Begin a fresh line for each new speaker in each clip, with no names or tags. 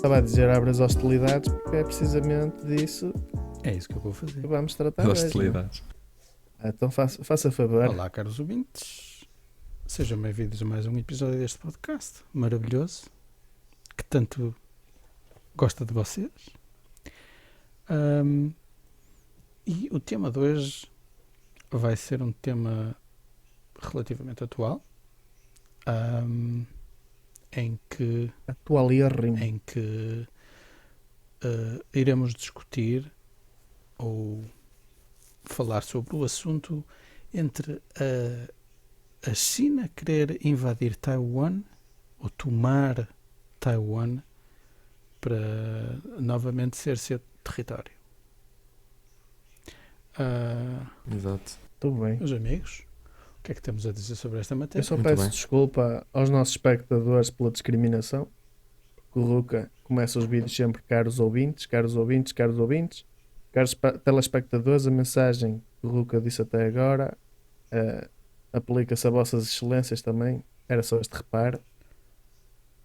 Estava a dizer abre as hostilidades porque é precisamente disso
É isso que eu vou fazer.
que vamos tratar
As
hoje. Não é?
hostilidades.
Então faça favor.
Olá, caros ouvintes. Sejam bem-vindos a mais um episódio deste podcast maravilhoso que tanto gosta de vocês. E o tema de hoje vai ser um tema relativamente atual, em que
Atualírrimo.
iremos discutir ou falar sobre o assunto entre a China querer invadir Taiwan ou tomar Taiwan para novamente ser seu território.
Exato.
Tudo bem.
Meus amigos, o que é que temos a dizer sobre esta
Eu
matéria?
só
Muito
peço
bem.
desculpa aos nossos espectadores pela discriminação. O Ruka começa os vídeos sempre caros ouvintes, caros ouvintes, caros ouvintes. Caros telespectadores, a mensagem que o Ruka disse até agora aplica-se a vossas excelências também. Era só este reparo.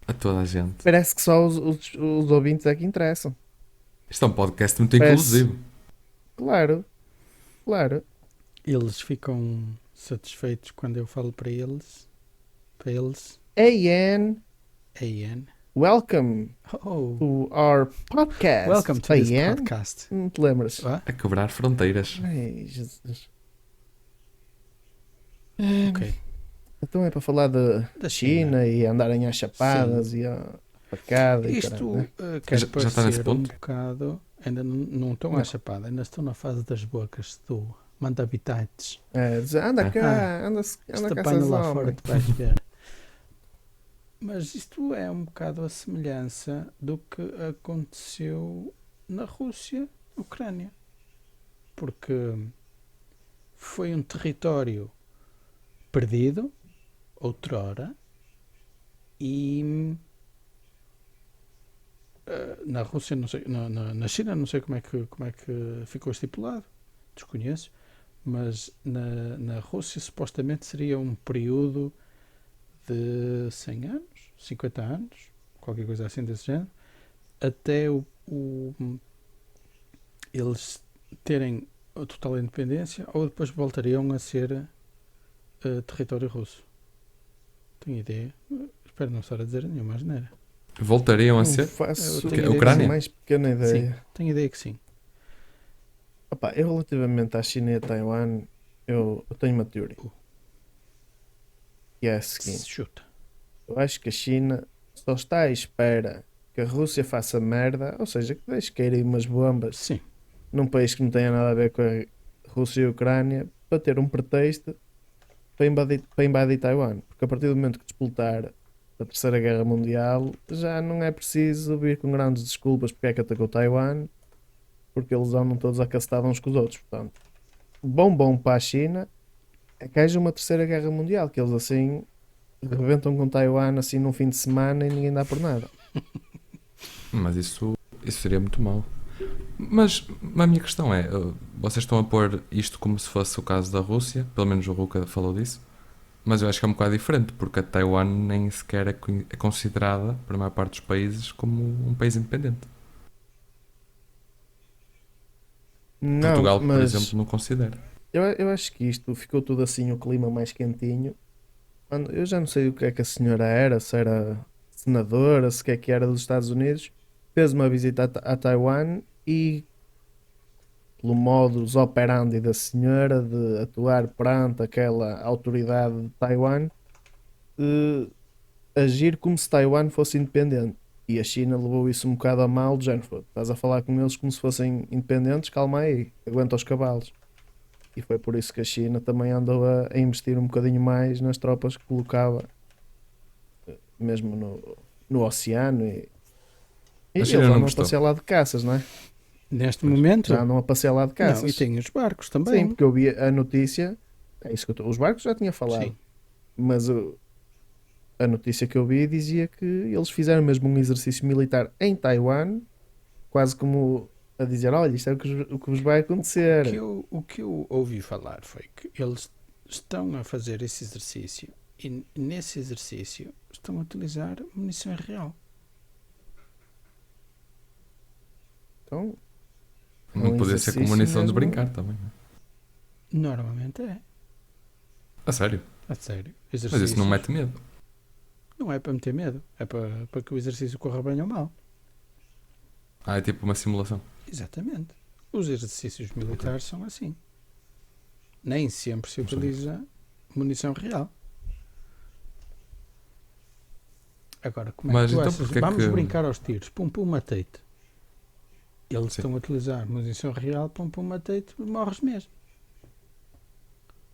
A toda a gente.
Parece que só os ouvintes é que interessam.
Isto é um podcast muito
Parece-
inclusivo.
Claro, claro.
Eles ficam satisfeitos quando eu falo para eles,
AN,
AN.
welcome
Oh,
to our podcast.
welcome to this
AN?
podcast.
Não te lembras?
Ah,
A quebrar fronteiras.
Ai, Jesus.
ok.
Então é para falar
Da
China e andarem às chapadas e à facada e
Isto
caralho, né?
quer
Já está nesse
parecer um
ponto?
bocado. Ainda não estão
Não.
à chapada, ainda estão na fase das bocas do manda habitantes.
É, dizer, anda cá, anda
Esta
cá,
panha
essas
lá fora
homens.
tu vais ver. Mas isto é um bocado a semelhança do que aconteceu na Rússia, Ucrânia. Porque foi um território perdido, outrora, e na Rússia, não sei, na China, não sei como é que ficou estipulado, desconheço, mas na Rússia supostamente seria um período de 100 anos, 50 anos, qualquer coisa assim desse género, até eles terem a total independência ou depois voltariam a ser território russo. Tenho ideia. Espero não estar a dizer nenhuma asneira.
Voltariam a
Não
ser?
faço
Eu tenho
a
Ucrânia?
mais pequena ideia.
Sim, tenho ideia que sim.
Opa, eu relativamente à China e a Taiwan, eu tenho uma teoria. Que é a seguinte.
Chuta.
Eu acho que a China só está à espera que a Rússia faça merda, ou seja, que deixe cair umas bombas
Sim.
num país que não tenha nada a ver com a Rússia e a Ucrânia para ter um pretexto para invadir Taiwan. Porque a partir do momento que disputar a Terceira Guerra Mundial já não é preciso vir com grandes desculpas porque é que atacou Taiwan, porque eles andam todos a castar uns com os outros. Portanto, bom para a China é que haja uma Terceira Guerra Mundial, que eles assim rebentam com Taiwan assim num fim de semana e ninguém dá por nada.
Mas isso seria muito mau. Mas a minha questão é, vocês estão a pôr isto como se fosse o caso da Rússia, pelo menos o Ruka falou disso, mas eu acho que é um bocado diferente, porque a Taiwan nem sequer é considerada, para a maior parte dos países, como um país independente.
Não,
Portugal, por
mas
exemplo, não considera.
eu acho que isto ficou tudo assim, o clima mais quentinho. Eu já não sei o que é que a senhora era, se era senadora, se o que era dos Estados Unidos. Fez uma visita a Taiwan e, pelo modus operandi da senhora de atuar perante aquela autoridade de Taiwan, agir como se Taiwan fosse independente. E a China levou isso um bocado a mal, do género, estás a falar com eles como se fossem independentes, calma aí, aguenta os cavalos. E foi por isso que a China também andou a investir um bocadinho mais nas tropas que colocava mesmo no oceano. E
A
eles
China não
andam a
gostou.
passear lá de caças, não é?
Neste momento,
Já andam a passear lá de
não,
caças.
e tem os barcos também.
Sim, porque eu vi a notícia, é isso que os barcos já tinha falado,
Sim.
mas a notícia que eu vi dizia que eles fizeram mesmo um exercício militar em Taiwan, quase como a dizer, olha, isto é o que vos vai acontecer.
O que eu ouvi falar foi que eles estão a fazer esse exercício e nesse exercício estão a utilizar munição real.
Então,
Não
um
podia ser com
exercício
munição de
mesmo.
brincar também, não é?
Normalmente é.
A sério?
A sério.
Mas isso não
Exercícios.
mete medo.
Não é para meter medo. É para que o exercício corra bem ou mal.
Ah, é tipo uma simulação.
Exatamente. Os exercícios militares são assim. Nem sempre se
Não sei.
utiliza munição real. Agora, como é
Mas
que tu
então
achas?
porquê é
Vamos
que-
brincar aos tiros. Pum, pum, matei-te. Eles
Sim.
estão a utilizar munição real. Pum, pum, matei-te. Morres mesmo.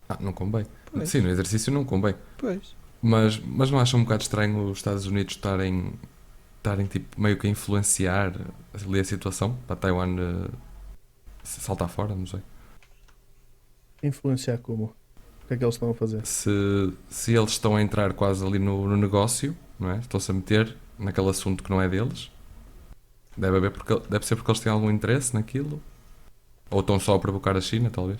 Ah, não convém.
Pois.
Sim, no exercício não convém.
Pois.
Mas não acham um bocado estranho os Estados Unidos estarem tipo, meio que a influenciar ali a situação para Taiwan se saltar fora? Não sei.
Influenciar como? O que é que eles estão a fazer?
Se eles estão a entrar quase ali no negócio, não é? Estão-se a meter naquele assunto que não é deles. Deve ser porque eles têm algum interesse naquilo. Ou estão só a provocar a China, talvez.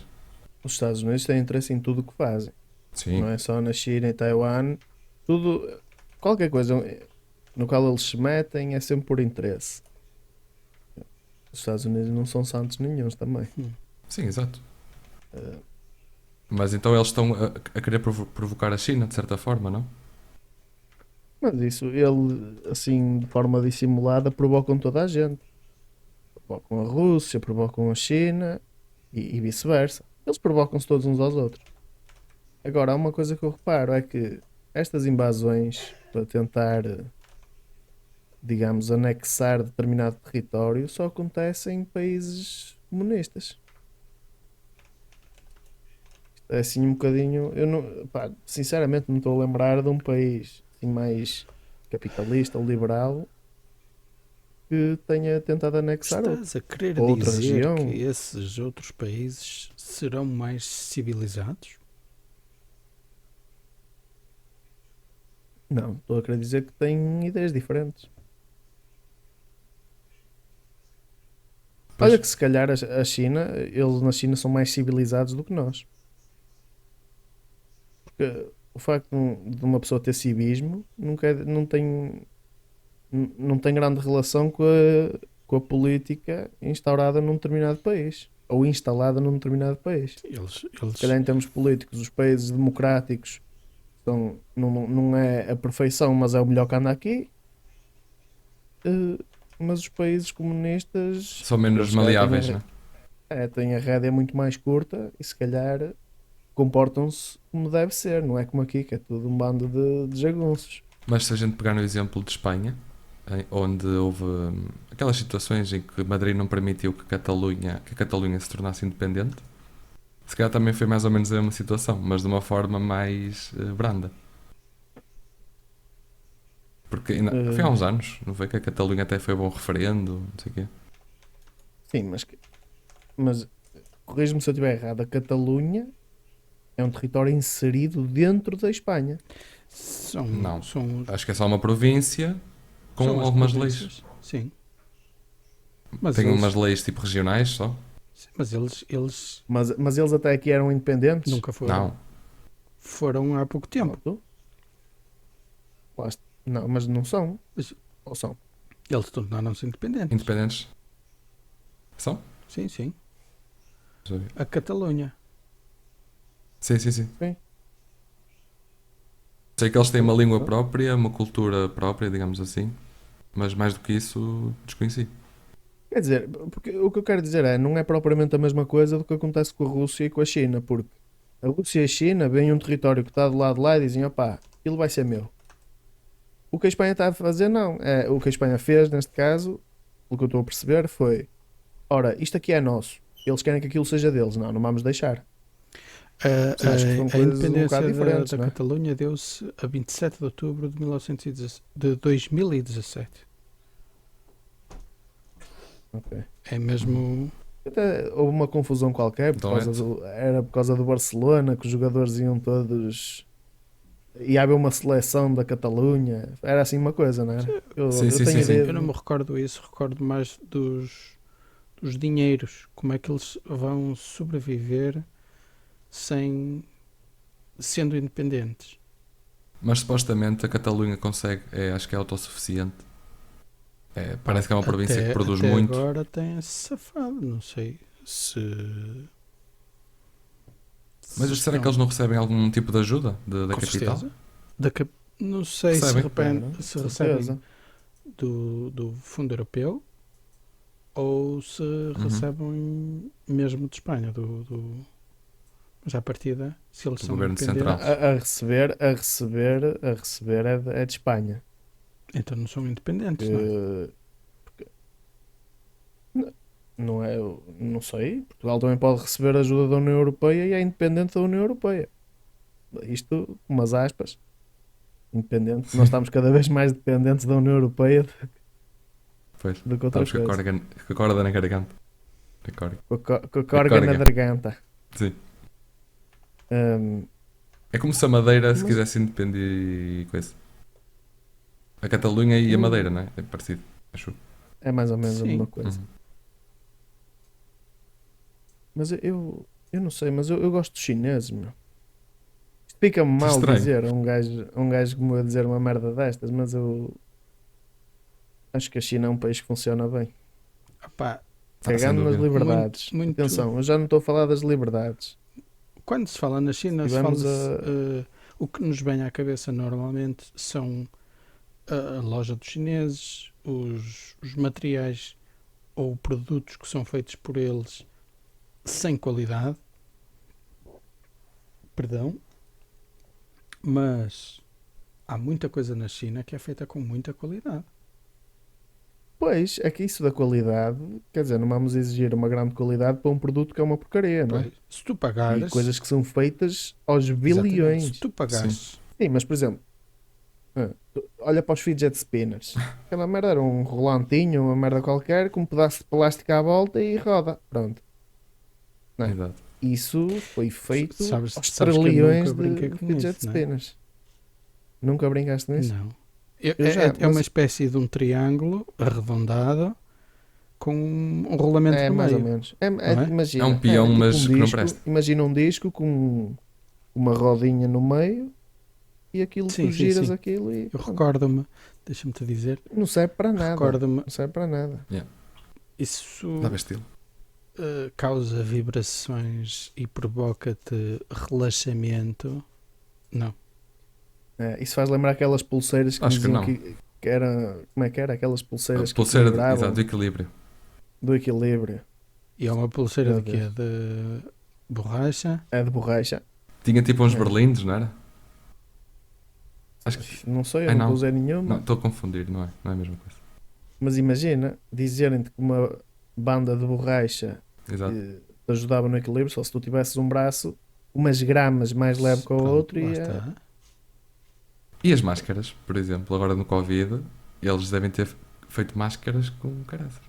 Os Estados Unidos têm interesse em tudo o que fazem.
Sim.
Não é só na China e Taiwan. Tudo, qualquer coisa no qual eles se metem é sempre por interesse. Os Estados Unidos não são santos nenhuns também.
Sim, exato.
Eh,
Mas então eles estão a querer provocar a China, de certa forma, não?
Mas isso, ele, assim, de forma dissimulada, provocam toda a gente. Provocam a Rússia, provocam a China e vice-versa. Eles provocam-se todos uns aos outros. Agora, há uma coisa que eu reparo, é que estas invasões para tentar, digamos, anexar determinado território só acontecem em países comunistas. Isto é assim um bocadinho. Eu não, pá, sinceramente não estou a lembrar de um país assim, mais capitalista ou liberal que tenha tentado anexar outro.
Estás a querer
Outra
dizer
região.
que esses outros países serão mais civilizados?
Não, estou a querer dizer que têm ideias diferentes.
Pois.
Olha que se calhar a China, eles na China são mais civilizados do que nós. Porque o facto de uma pessoa ter civismo não tem grande relação com a política instaurada num determinado país. Ou instalada num determinado país.
Eles
Se calhar em termos políticos, os países democráticos não é a perfeição, mas é o melhor que anda aqui. Mas os países comunistas
São menos
eles, se calhar,
maleáveis, não é?
têm a rédea muito mais curta e se calhar comportam-se como deve ser, não é como aqui, que é tudo um bando de jagunços.
Mas se a gente pegar no exemplo de Espanha, onde houve aquelas situações em que Madrid não permitiu que a Catalunha se tornasse independente, se calhar também foi mais ou menos a mesma situação, mas de uma forma mais branda. Porque foi há uns anos, não foi? Que a Catalunha até foi bom referendo, não sei o quê.
Sim, mas corrijo-me se eu estiver errado, a Catalunha é um território inserido dentro da Espanha.
Não.
São
Acho que é só uma província com
são as
algumas leis.
províncias. Sim. Mas
Tem
eles,
umas leis tipo regionais só.
mas eles
Mas eles até aqui eram independentes?
nunca foram.
Não.
Foram há pouco tempo.
Pronto. Não, mas não são.
Mas-
Ou são?
Eles tornaram-se independentes.
Independentes. São?
Sim, sim.
Deixa eu ver.
A Catalunha.
Sim. Sei que eles têm uma língua própria, uma cultura própria, digamos assim. Mas mais do que isso, desconheci.
Quer dizer, porque o que eu quero dizer é, não é propriamente a mesma coisa do que acontece com a Rússia e com a China, porque a Rússia e a China veem um território que está do lado de lá e dizem, opá, aquilo vai ser meu. O que a Espanha está a fazer, não. O que a Espanha fez, neste caso, o que eu estou a perceber foi, ora, isto aqui é nosso. Eles querem que aquilo seja deles. Não vamos deixar. Acho que são
A
coisas um
independência
bocado diferentes,
da
não é?
Catalunha deu-se a 27 de outubro de 2017.
Ok.
É mesmo.
Até houve uma confusão qualquer,
Então
era por causa do Barcelona, que os jogadores iam todos. Ia haver uma seleção da Catalunha. Era assim uma coisa, não era? Eu
Sim,
tenho
sim.
ideia.
Eu não me recordo isso, recordo mais dos dinheiros. Como é que eles vão sobreviver sem sendo independentes?
Mas supostamente a Catalunha consegue, acho que é autossuficiente Parece que é uma província que produz
até
muito.
agora tem-se safado. Não sei se.
Mas
se
será que
estão-
eles não recebem algum tipo de ajuda da
Com
capital?
certeza. Não sei
Recebem?
Claro,
se recebem
certeza.
do Fundo Europeu ou se
Uhum.
recebem mesmo de Espanha. Mas à partida, se eles
Do
são
governo
independentes,
central.
A receber é de Espanha.
então não são independentes, não é?
Que n- não é, não sei. Portugal também pode receber ajuda da União Europeia e é independente da União Europeia. Isto, umas aspas, independente. Nós estamos cada vez mais dependentes da União Europeia
Pois.
do que outra
Estamos com
coisa.
com a corda na garganta. A corda.
Com a corga na
corga.
garganta.
Sim.
Hum,
É como se a Madeira se
mas
quisesse independer e coisa. A Catalunha e a Madeira, não é? É parecido. Acho.
é mais ou menos a mesma
Sim.
coisa.
Uhum.
Mas eu não sei, mas eu gosto dos chineses, meu. Isto fica-me
Isso é
mal
estranho.
dizer a um gajo que me vai dizer uma merda destas, mas eu acho que a China é um país que funciona bem.
Opá,
Sem
Cagando nas
dúvida.
liberdades.
muito.
Atenção, eu já não estou a falar das liberdades.
Quando se fala na China,
Tivemos
fala-se.
a.
O que nos vem à cabeça normalmente são a loja dos chineses, os materiais ou produtos que são feitos por eles sem qualidade, perdão, mas há muita coisa na China que é feita com muita qualidade.
Pois, é que isso da qualidade, quer dizer, não vamos exigir uma grande qualidade para um produto que é uma porcaria, não é?
Pois, se tu
E
pagares,
coisas que são feitas aos
exatamente, se
bilhões.
tu pagares,
Sim, mas por exemplo, olha para os fidget spinners. Aquela merda era um rolantinho, uma merda qualquer, com um pedaço de plástico à volta e roda. Pronto. Não é?
Exato.
Isso foi feito
sabes,
aos
sabes que eu
trilhões
nunca brinquei
de
com
fidget
isso, não é?
spinners. Nunca brincaste nisso?
Não.
Eu já,
É uma
mas
espécie de um triângulo arredondado com um rolamento
é
no
mais ou
meio,
menos.
não é?
É um
Imagina,
peão,
é tipo um
mas que não
disco.
presta.
Imagina um disco com uma rodinha no meio e aquilo tu
Sim, sim,
giras
sim.
aquilo e
Eu
pronto.
recordo-me, deixa-me-te dizer,
Não serve para nada.
recordo-me,
Não serve para nada.
isso
Dava estilo.
causa vibrações e provoca-te relaxamento. Não.
É, isso faz lembrar aquelas pulseiras que me
Acho que
diziam
não.
que era. Como é que era? Aquelas pulseiras que
Pulseira de,
equilibravam
exato, de equilíbrio.
do equilíbrio.
E é uma pulseira
Meu
de quê?
Deus.
De borracha?
É de borracha.
Tinha tipo uns
É.
berlindes, não era? Acho que.
Não sei, eu
Ai,
nunca
não.
usei nenhuma.
Não, estou a confundir, não é? Não é a mesma coisa.
Mas imagina dizerem-te que uma banda de borracha
Exato.
te ajudava no equilíbrio, só se tu tivesses um braço umas gramas mais leve que o
Pronto,
outro
lá
e
está.
E as máscaras, por exemplo, agora no Covid, eles devem ter feito máscaras com caraças.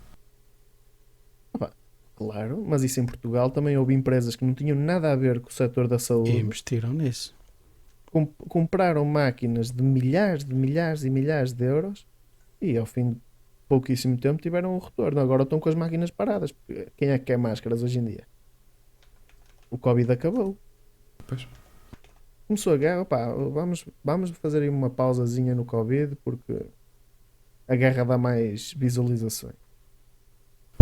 claro, mas isso em Portugal também houve empresas que não tinham nada a ver com o setor da
E
saúde,
investiram nisso.
compraram máquinas de milhares e milhares de euros e ao fim de pouquíssimo tempo tiveram um retorno. Agora estão com as máquinas paradas. Porque quem é que quer máscaras hoje em dia? O Covid acabou.
Pois.
Começou a guerra, pá, vamos fazer aí uma pausazinha no Covid porque a guerra dá mais visualizações.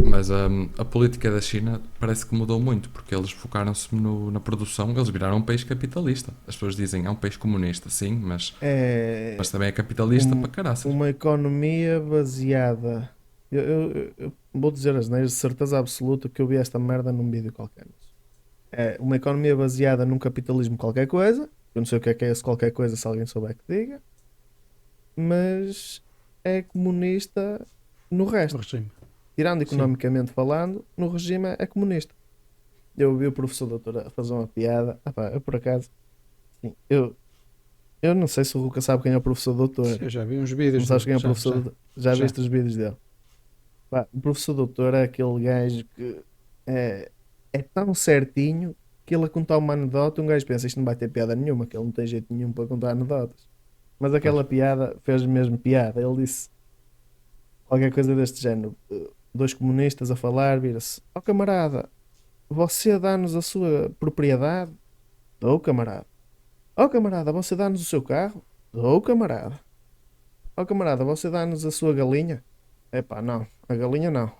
Mas a política da China parece que mudou muito, porque eles focaram-se na produção, eles viraram um país capitalista. As pessoas dizem é um país comunista, sim, mas
É
também é capitalista
um-
para caraças.
uma economia baseada. Eu vou dizer as neiras de certeza absoluta que eu vi esta merda num vídeo qualquer. É uma economia baseada num capitalismo qualquer coisa. Eu não sei o que é esse qualquer coisa, se alguém souber que diga. Mas é comunista no
O
resto.
regime.
Tirando
Sim.
economicamente falando, no regime é comunista. Eu ouvi o professor doutor a fazer uma piada. Ah pá, eu por acaso, sim, eu não sei se o Ruca sabe quem é o professor doutor.
Eu já vi uns
Não
vídeos.
sabes quem é o
já,
professor
já.
doutor? Já
Já.
viste os vídeos dele? Pá, o professor doutor é aquele gajo que é tão certinho que ele a contar uma anedota, um gajo pensa isto não vai ter piada nenhuma, que ele não tem jeito nenhum para contar anedotas. Mas aquela piada fez mesmo piada. Ele disse qualquer coisa deste género. Dois comunistas a falar, vira-se: ó camarada, você dá-nos a sua propriedade? Dou, camarada. Ó camarada, você dá-nos o seu carro? Dou, camarada. Ó camarada, você dá-nos a sua galinha? Epá, não, a galinha não.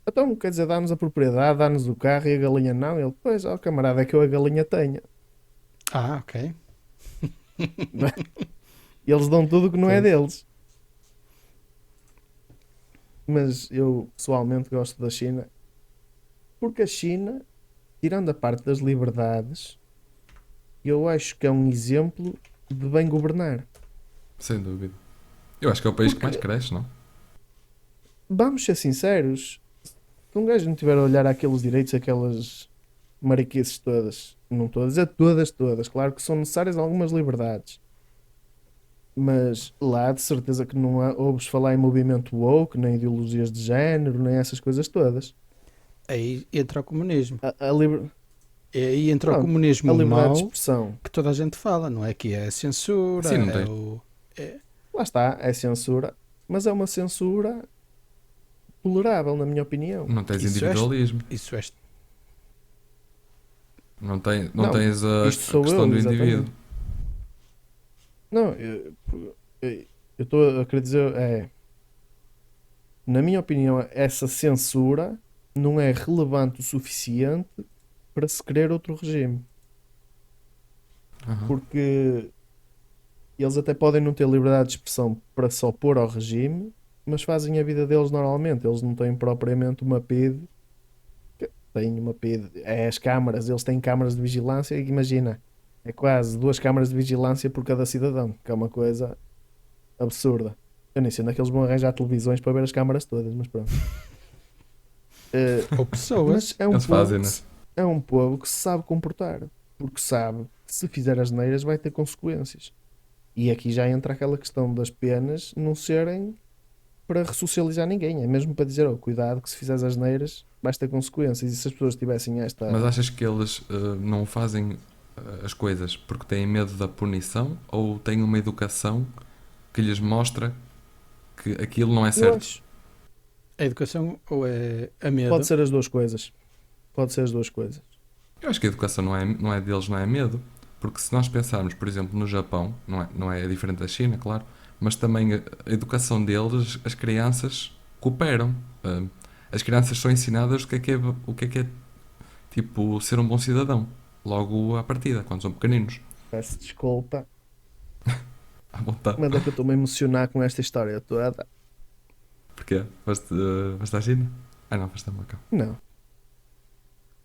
Então, quer dizer, dá-nos a propriedade, dá-nos o carro e a galinha não. Ele, pois, ó camarada, é que eu a galinha tenho.
Ah, ok.
Eles dão tudo que não é
Pois.
deles. Mas eu pessoalmente gosto da China porque a China, tirando a parte das liberdades, eu acho que é um exemplo de bem governar.
Sem dúvida. Eu acho que é o país que mais
Porque,
cresce, não?
vamos ser sinceros, se um gajo não tiver a olhar aqueles direitos, aquelas mariquices todas, não estou a dizer todas, todas, claro que são necessárias algumas liberdades, mas lá de certeza que não ouves falar em movimento woke, nem ideologias de género, nem essas coisas todas.
Aí entra o comunismo.
A, liber...
Aí entra o
Pronto, a
comunismo
liberdade de
mau
expressão,
que toda a gente fala, não é? Que é a censura,
Sim, não
é
tem.
o. É,
lá está, é censura, mas é uma censura tolerável, na minha opinião.
Não tens
isso é.
individualismo.
Isso é.
Não
Não,
tens
isto
a
sou
questão
eu,
do
exatamente.
indivíduo.
Não, eu estou a querer dizer, na minha opinião, essa censura não é relevante o suficiente para se querer outro regime.
Aham.
Porque eles até podem não ter liberdade de expressão para se opor ao regime, mas fazem a vida deles normalmente. Eles não têm propriamente uma PIDE. Têm uma PIDE. É as câmaras, eles têm câmaras de vigilância. E imagina, é quase 2 câmaras de vigilância por cada cidadão, que é uma coisa absurda. Eu nem sei onde é que eles vão arranjar televisões para ver as câmaras todas, mas pronto. Eh,
Ou
mas
pessoas.
é um
Eles
povo
fazem,
que
né?
é um povo que se sabe comportar, porque sabe que se fizer as neiras vai ter consequências. E aqui já entra aquela questão das penas não serem para ressocializar ninguém, é mesmo para dizer, oh, cuidado que se fizeres as neiras vais ter consequências. E se as pessoas tivessem
Mas
esta.
achas que eles não fazem as coisas porque têm medo da punição ou têm uma educação que lhes mostra que aquilo não é
Eu
certo?
acho
A educação ou é a
pode
medo?
ser as duas coisas. Pode ser as duas coisas.
Eu acho que a educação não é deles, não é medo. Porque se nós pensarmos, por exemplo, no Japão, não é diferente da China, claro, mas também a educação deles, as crianças cooperam. As crianças são ensinadas o que é tipo ser um bom cidadão. Logo à partida, quando são pequeninos.
Peço desculpa,
À vontade.
mas é que eu estou-me a emocionar com esta história toda.
Porquê? Foste à China? Ah não, foste a Macau.
Não,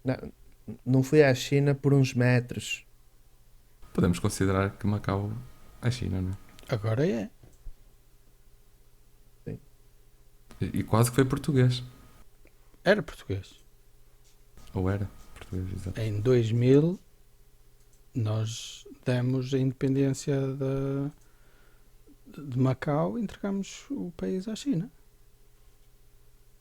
não, não fui à China por uns metros.
Podemos considerar que Macau é China, não é?
Agora é.
Sim.
E quase que foi português.
Era português.
Ou era português, exato.
Em 2000 nós demos a independência de Macau e entregamos o país à China.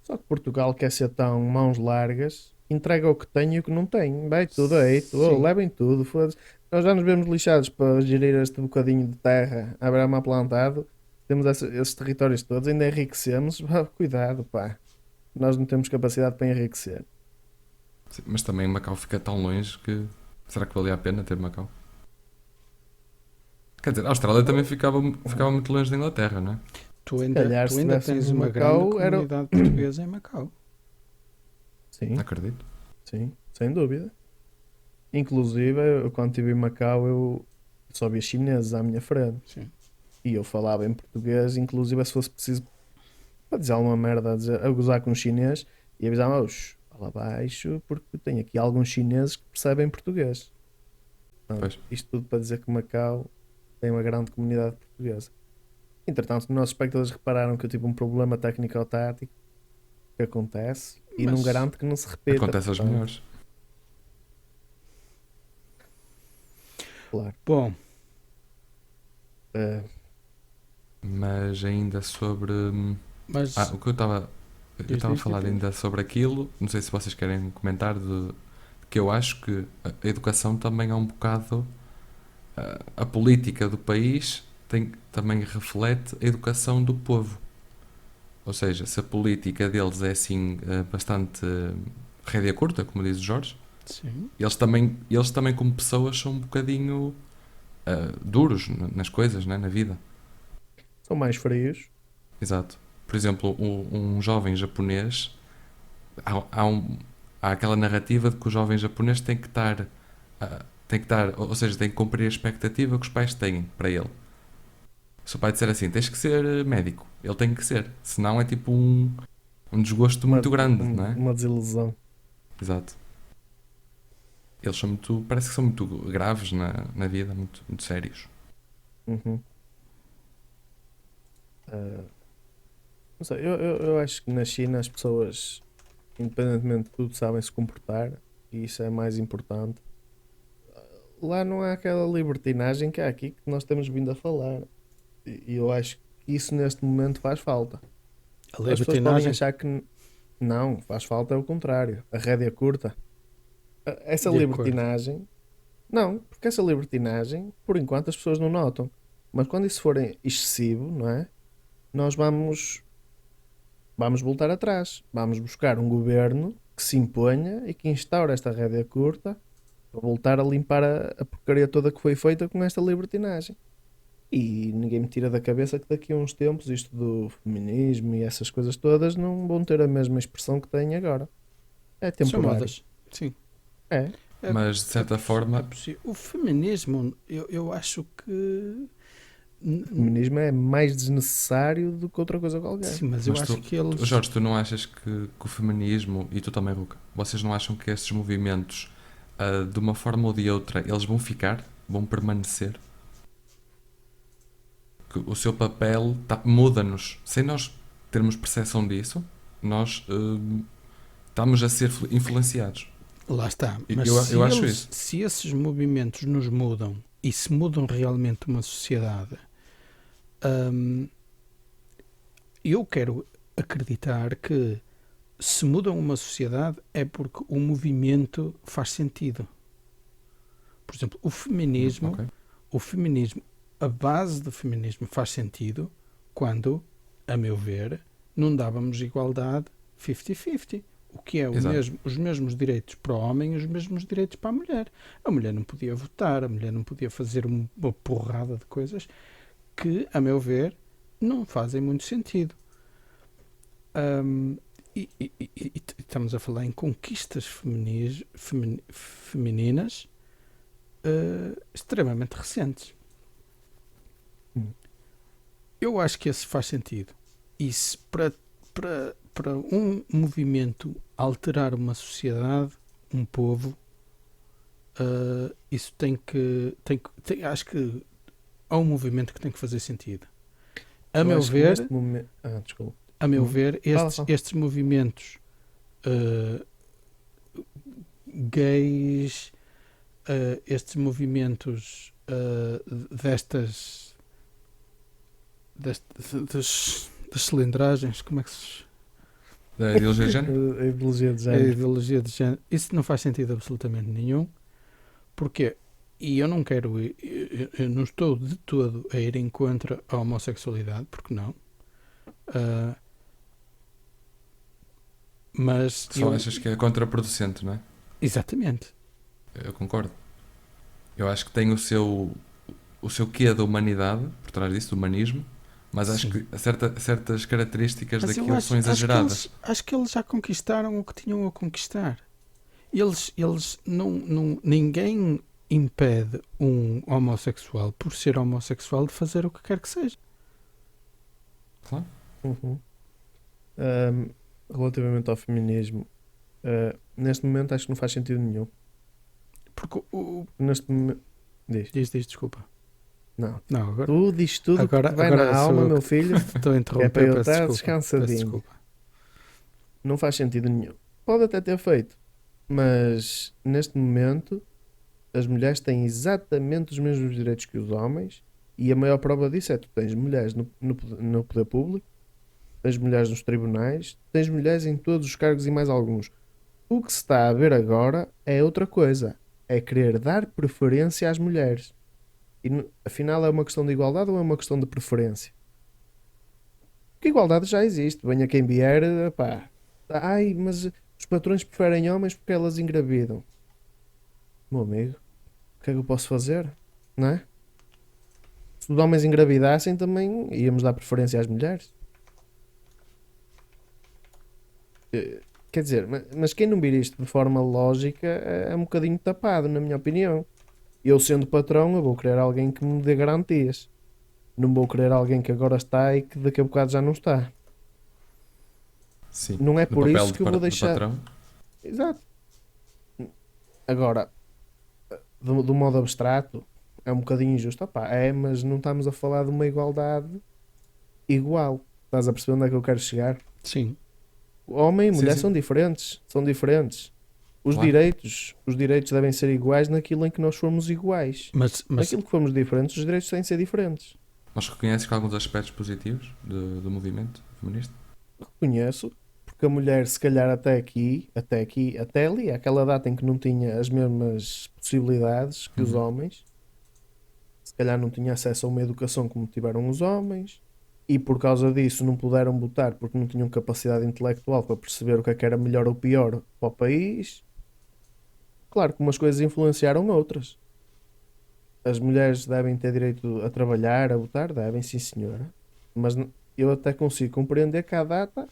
Só que Portugal quer ser tão mãos largas, entrega o que tem e o que não tem. Vai tudo aí,
Sim,
levem tudo. Foda-se. Nós já nos vemos lixados para gerir este bocadinho de terra a brama plantado. Temos esses territórios todos, ainda enriquecemos. Cuidado, pá. Nós não temos capacidade para enriquecer.
Sim, mas também Macau fica tão longe que. Será que valia a pena ter Macau? Quer dizer, a Austrália também ficava muito longe da Inglaterra, não é?
tu
Se
ainda,
calhar,
tu
se
ainda
tivéssemos
tens
em
uma grande
Macau, era.
comunidade portuguesa em Macau.
Sim,
Acredito.
sim, sem dúvida. Inclusive, eu, quando estive em Macau, eu só via chineses à minha frente.
Sim.
E eu falava em português, inclusive se fosse preciso para dizer alguma merda, a gozar com um chinês, e avisava, fala baixo, porque tem aqui alguns chineses que percebem português. Portanto,
Pois.
isto tudo para dizer que Macau tem uma grande comunidade portuguesa. Entretanto, os nossos espectadores repararam que eu tive um problema técnico-tático que acontece e não
Mas
garanto que não se repita.
Acontece aos
Portanto,
melhores.
claro.
bom,
Eh,
Mas ainda sobre.
mas
O que eu estava. Eu
Diz,
estava a
diz,
falar
diz.
ainda sobre aquilo. Não sei se vocês querem comentar de que eu acho que a educação também é um bocado. A política do país também reflete a educação do povo. Ou seja, se a política deles é assim bastante rédea curta, como diz o Jorge,
sim,
eles também como pessoas são um bocadinho duros nas coisas, né, na vida.
são mais frios.
Exato. Por exemplo, um jovem japonês, há aquela narrativa de que o jovem japonês tem que estar, ou seja, tem que cumprir a expectativa que os pais têm para ele. Se o pai disser assim, tens que ser médico, ele tem que ser, senão é tipo um desgosto
Uma,
muito grande, não é?
uma desilusão.
Exato. Eles são muito, parece que são muito graves na vida, muito, muito sérios.
Uhum. Ah, não sei, eu acho que na China as pessoas, independentemente de tudo, sabem se comportar e isso é mais importante. Lá não há aquela libertinagem que há aqui que nós temos vindo a falar. E eu acho que isso neste momento faz falta.
A
As pessoas podem
libertinagem,
achar que não, faz falta é o contrário. A rédea curta. Essa
de acordo.
libertinagem, não, porque essa libertinagem, por enquanto, as pessoas não notam. Mas quando isso for excessivo, não é? Nós vamos voltar atrás. Vamos buscar um governo que se imponha e que instaure esta rédea curta para voltar a limpar a porcaria toda que foi feita com esta libertinagem. E ninguém me tira da cabeça que daqui a uns tempos isto do feminismo e essas coisas todas não vão ter a mesma expressão que têm agora. É
São
temporário.
modas. Sim.
É.
É,
Mas, de certa
é
forma,
possível. O feminismo, eu acho que.
O feminismo é mais desnecessário do que outra coisa qualquer.
Sim, mas eu
mas
acho que eles.
Jorge, tu não achas que o feminismo, e tu também, Ruca, vocês não acham que esses movimentos, de uma forma ou de outra, eles vão ficar, vão permanecer? Que o seu papel muda-nos. Sem nós termos percepção disso, nós estamos a ser influenciados.
Lá está.
Eu-
Mas
eu acho isso.
se esses movimentos nos mudam e se mudam realmente uma sociedade, hum, eu quero acreditar que se mudam uma sociedade é porque o movimento faz sentido. Por exemplo,
Ok.
o feminismo, a base do feminismo faz sentido quando, a meu ver, não dávamos igualdade 50-50. O que é
Exato.
os mesmos direitos para o homem e os mesmos direitos para a mulher. A mulher não podia votar, a mulher não podia fazer uma porrada de coisas que, a meu ver, não fazem muito sentido. Hum, e estamos a falar em conquistas femininas extremamente recentes.
Hum.
Eu acho que esse faz sentido. E se para um movimento alterar uma sociedade, um povo, isso acho que há um movimento que tem que fazer sentido. A
Eu
meu
acho que
ver,
neste momento. Desculpa.
a meu
Hum.
ver,
Fala,
estes,
fala.
estes movimentos gays, estes movimentos das cilindragens, como é que se
Da ideologia de género?
A ideologia de
a
género.
ideologia de género, isso não faz sentido absolutamente nenhum. Porque, e eu não quero ir, eu não estou de todo a ir em contra a homossexualidade, porque não. Mas
Só achas que é contraproducente, não é?
exatamente.
Eu concordo. Eu acho que tem o seu quê da humanidade, por trás disso, do humanismo, mas acho
Sim.
que certas características
Mas eu
daquilo são
acho
exageradas.
acho que eles já conquistaram o que tinham a conquistar. Eles não, ninguém impede um homossexual, por ser homossexual, de fazer o que quer que seja.
Claro.
Uhum. Relativamente ao feminismo, neste momento acho que não faz sentido nenhum.
Porque
Neste momento. Diz.
diz, desculpa.
Não.
Não, agora
Tu diz tudo
agora-
que te vai
agora
na
sou
alma,
eu
meu filho.
estou a
É
interromper,
para eu
peço
estar
desculpa. Peço
descansadinho.
desculpa.
Não faz sentido nenhum. Pode até ter feito, mas neste momento as mulheres têm exatamente os mesmos direitos que os homens e a maior prova disso é que tu tens mulheres no poder público, tens mulheres nos tribunais, tens mulheres em todos os cargos e mais alguns. O que se está a ver agora é outra coisa. É querer dar preferência às mulheres. E afinal é uma questão de igualdade ou é uma questão de preferência? Porque igualdade já existe. Venha quem vier, pá. Ai, mas os patrões preferem homens porque elas engravidam. Meu amigo, o que é que eu posso fazer? Não é? Se os homens engravidassem também íamos dar preferência às mulheres. Quer dizer, mas quem não vir isto de forma lógica é um bocadinho tapado, na minha opinião. Eu, sendo patrão, eu vou querer alguém que me dê garantias. Não vou querer alguém que agora está e que daqui a bocado já não está.
Sim.
Não é
No
por
papel
isso que eu vou
de
deixar.
patrão.
Exato. Agora, do modo abstrato, é um bocadinho injusto. Opá, é, mas não estamos a falar de uma igualdade igual. Estás a perceber onde é que eu quero chegar?
Sim,
Homem e
Sim,
mulher
sim.
são diferentes. São diferentes.
Claro.
Os direitos devem ser iguais naquilo em que nós formos iguais.
mas
Naquilo que formos diferentes, os direitos têm de ser diferentes.
Mas reconheces que há alguns aspectos positivos do movimento feminista?
Reconheço, porque a mulher, se calhar até ali, aquela data em que não tinha as mesmas possibilidades que os
Uhum.
homens, se calhar não tinha acesso a uma educação como tiveram os homens, e por causa disso não puderam votar porque não tinham capacidade intelectual para perceber o que é que era melhor ou pior para o país. Claro que umas coisas influenciaram outras. As mulheres devem ter direito a trabalhar, a votar, devem, sim senhora. Mas eu até consigo compreender que à data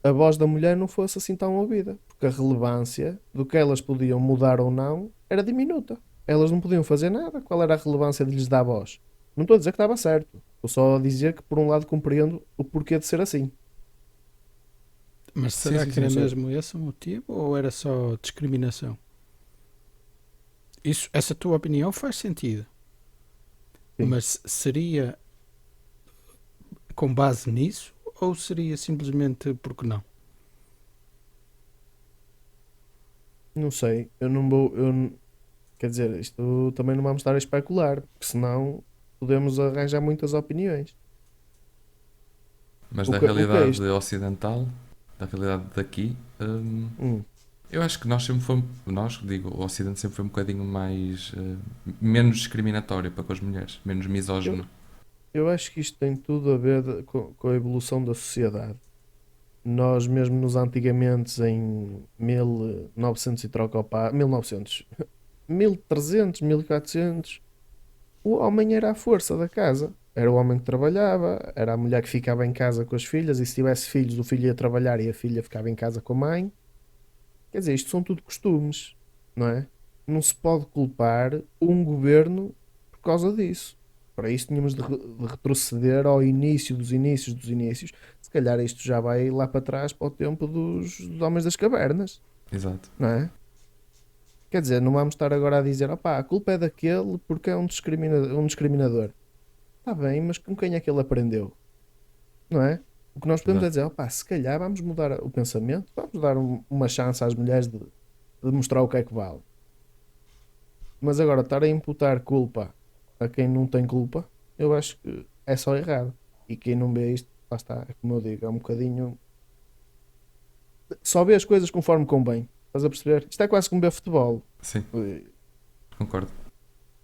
a voz da mulher não fosse assim tão ouvida, porque a relevância do que elas podiam mudar ou não era diminuta. Elas não podiam fazer nada. Qual era a relevância de lhes dar voz? Não estou a dizer que estava certo. Estou só a dizer que, por um lado, compreendo o porquê de ser assim.
Sim,
será
sim,
que
sim.
era
Sei.
mesmo esse o motivo ou era só discriminação? Essa tua opinião faz sentido,
Sim.
mas seria com base nisso ou seria simplesmente porque não?
Não sei. Eu não vou. Quer dizer, isto também não vamos estar a especular, porque senão podemos arranjar muitas opiniões.
Mas
O
da
que, o que é
realidade
isto?
ocidental, da realidade daqui,
Hum.
eu acho que nós sempre fomos, nós, digo, o Ocidente sempre foi um bocadinho mais, menos discriminatório para com as mulheres, menos
Eu,
misógino.
eu acho que isto tem tudo a ver com a evolução da sociedade. Nós mesmo nos antigamente, em 1900 e troca ao par, 1900, 1300, 1400, o homem era a força da casa. Era o homem que trabalhava, era a mulher que ficava em casa com as filhas, e se tivesse filhos, o filho ia trabalhar e a filha ficava em casa com a mãe. Quer dizer, isto são tudo costumes, não é? Não se pode culpar um governo por causa disso. Para isso tínhamos de retroceder ao início dos inícios dos inícios. Se calhar isto já vai lá para trás para o tempo dos homens das cavernas,
Exato.
não é? Quer dizer, não vamos estar agora a dizer, opá, a culpa é daquele porque é um discriminador. Está bem, mas com quem é que ele aprendeu? Não é? O que nós podemos é
Exato.
dizer, opá, se calhar vamos mudar o pensamento, vamos dar uma chance às mulheres de mostrar o que é que vale. Mas agora, estar a imputar culpa a quem não tem culpa, eu acho que é só errado. E quem não vê isto, lá está, é como eu digo, é um bocadinho. Só vê as coisas conforme convém. Estás a perceber? Isto é quase como ver futebol.
Sim,
Ui,
concordo.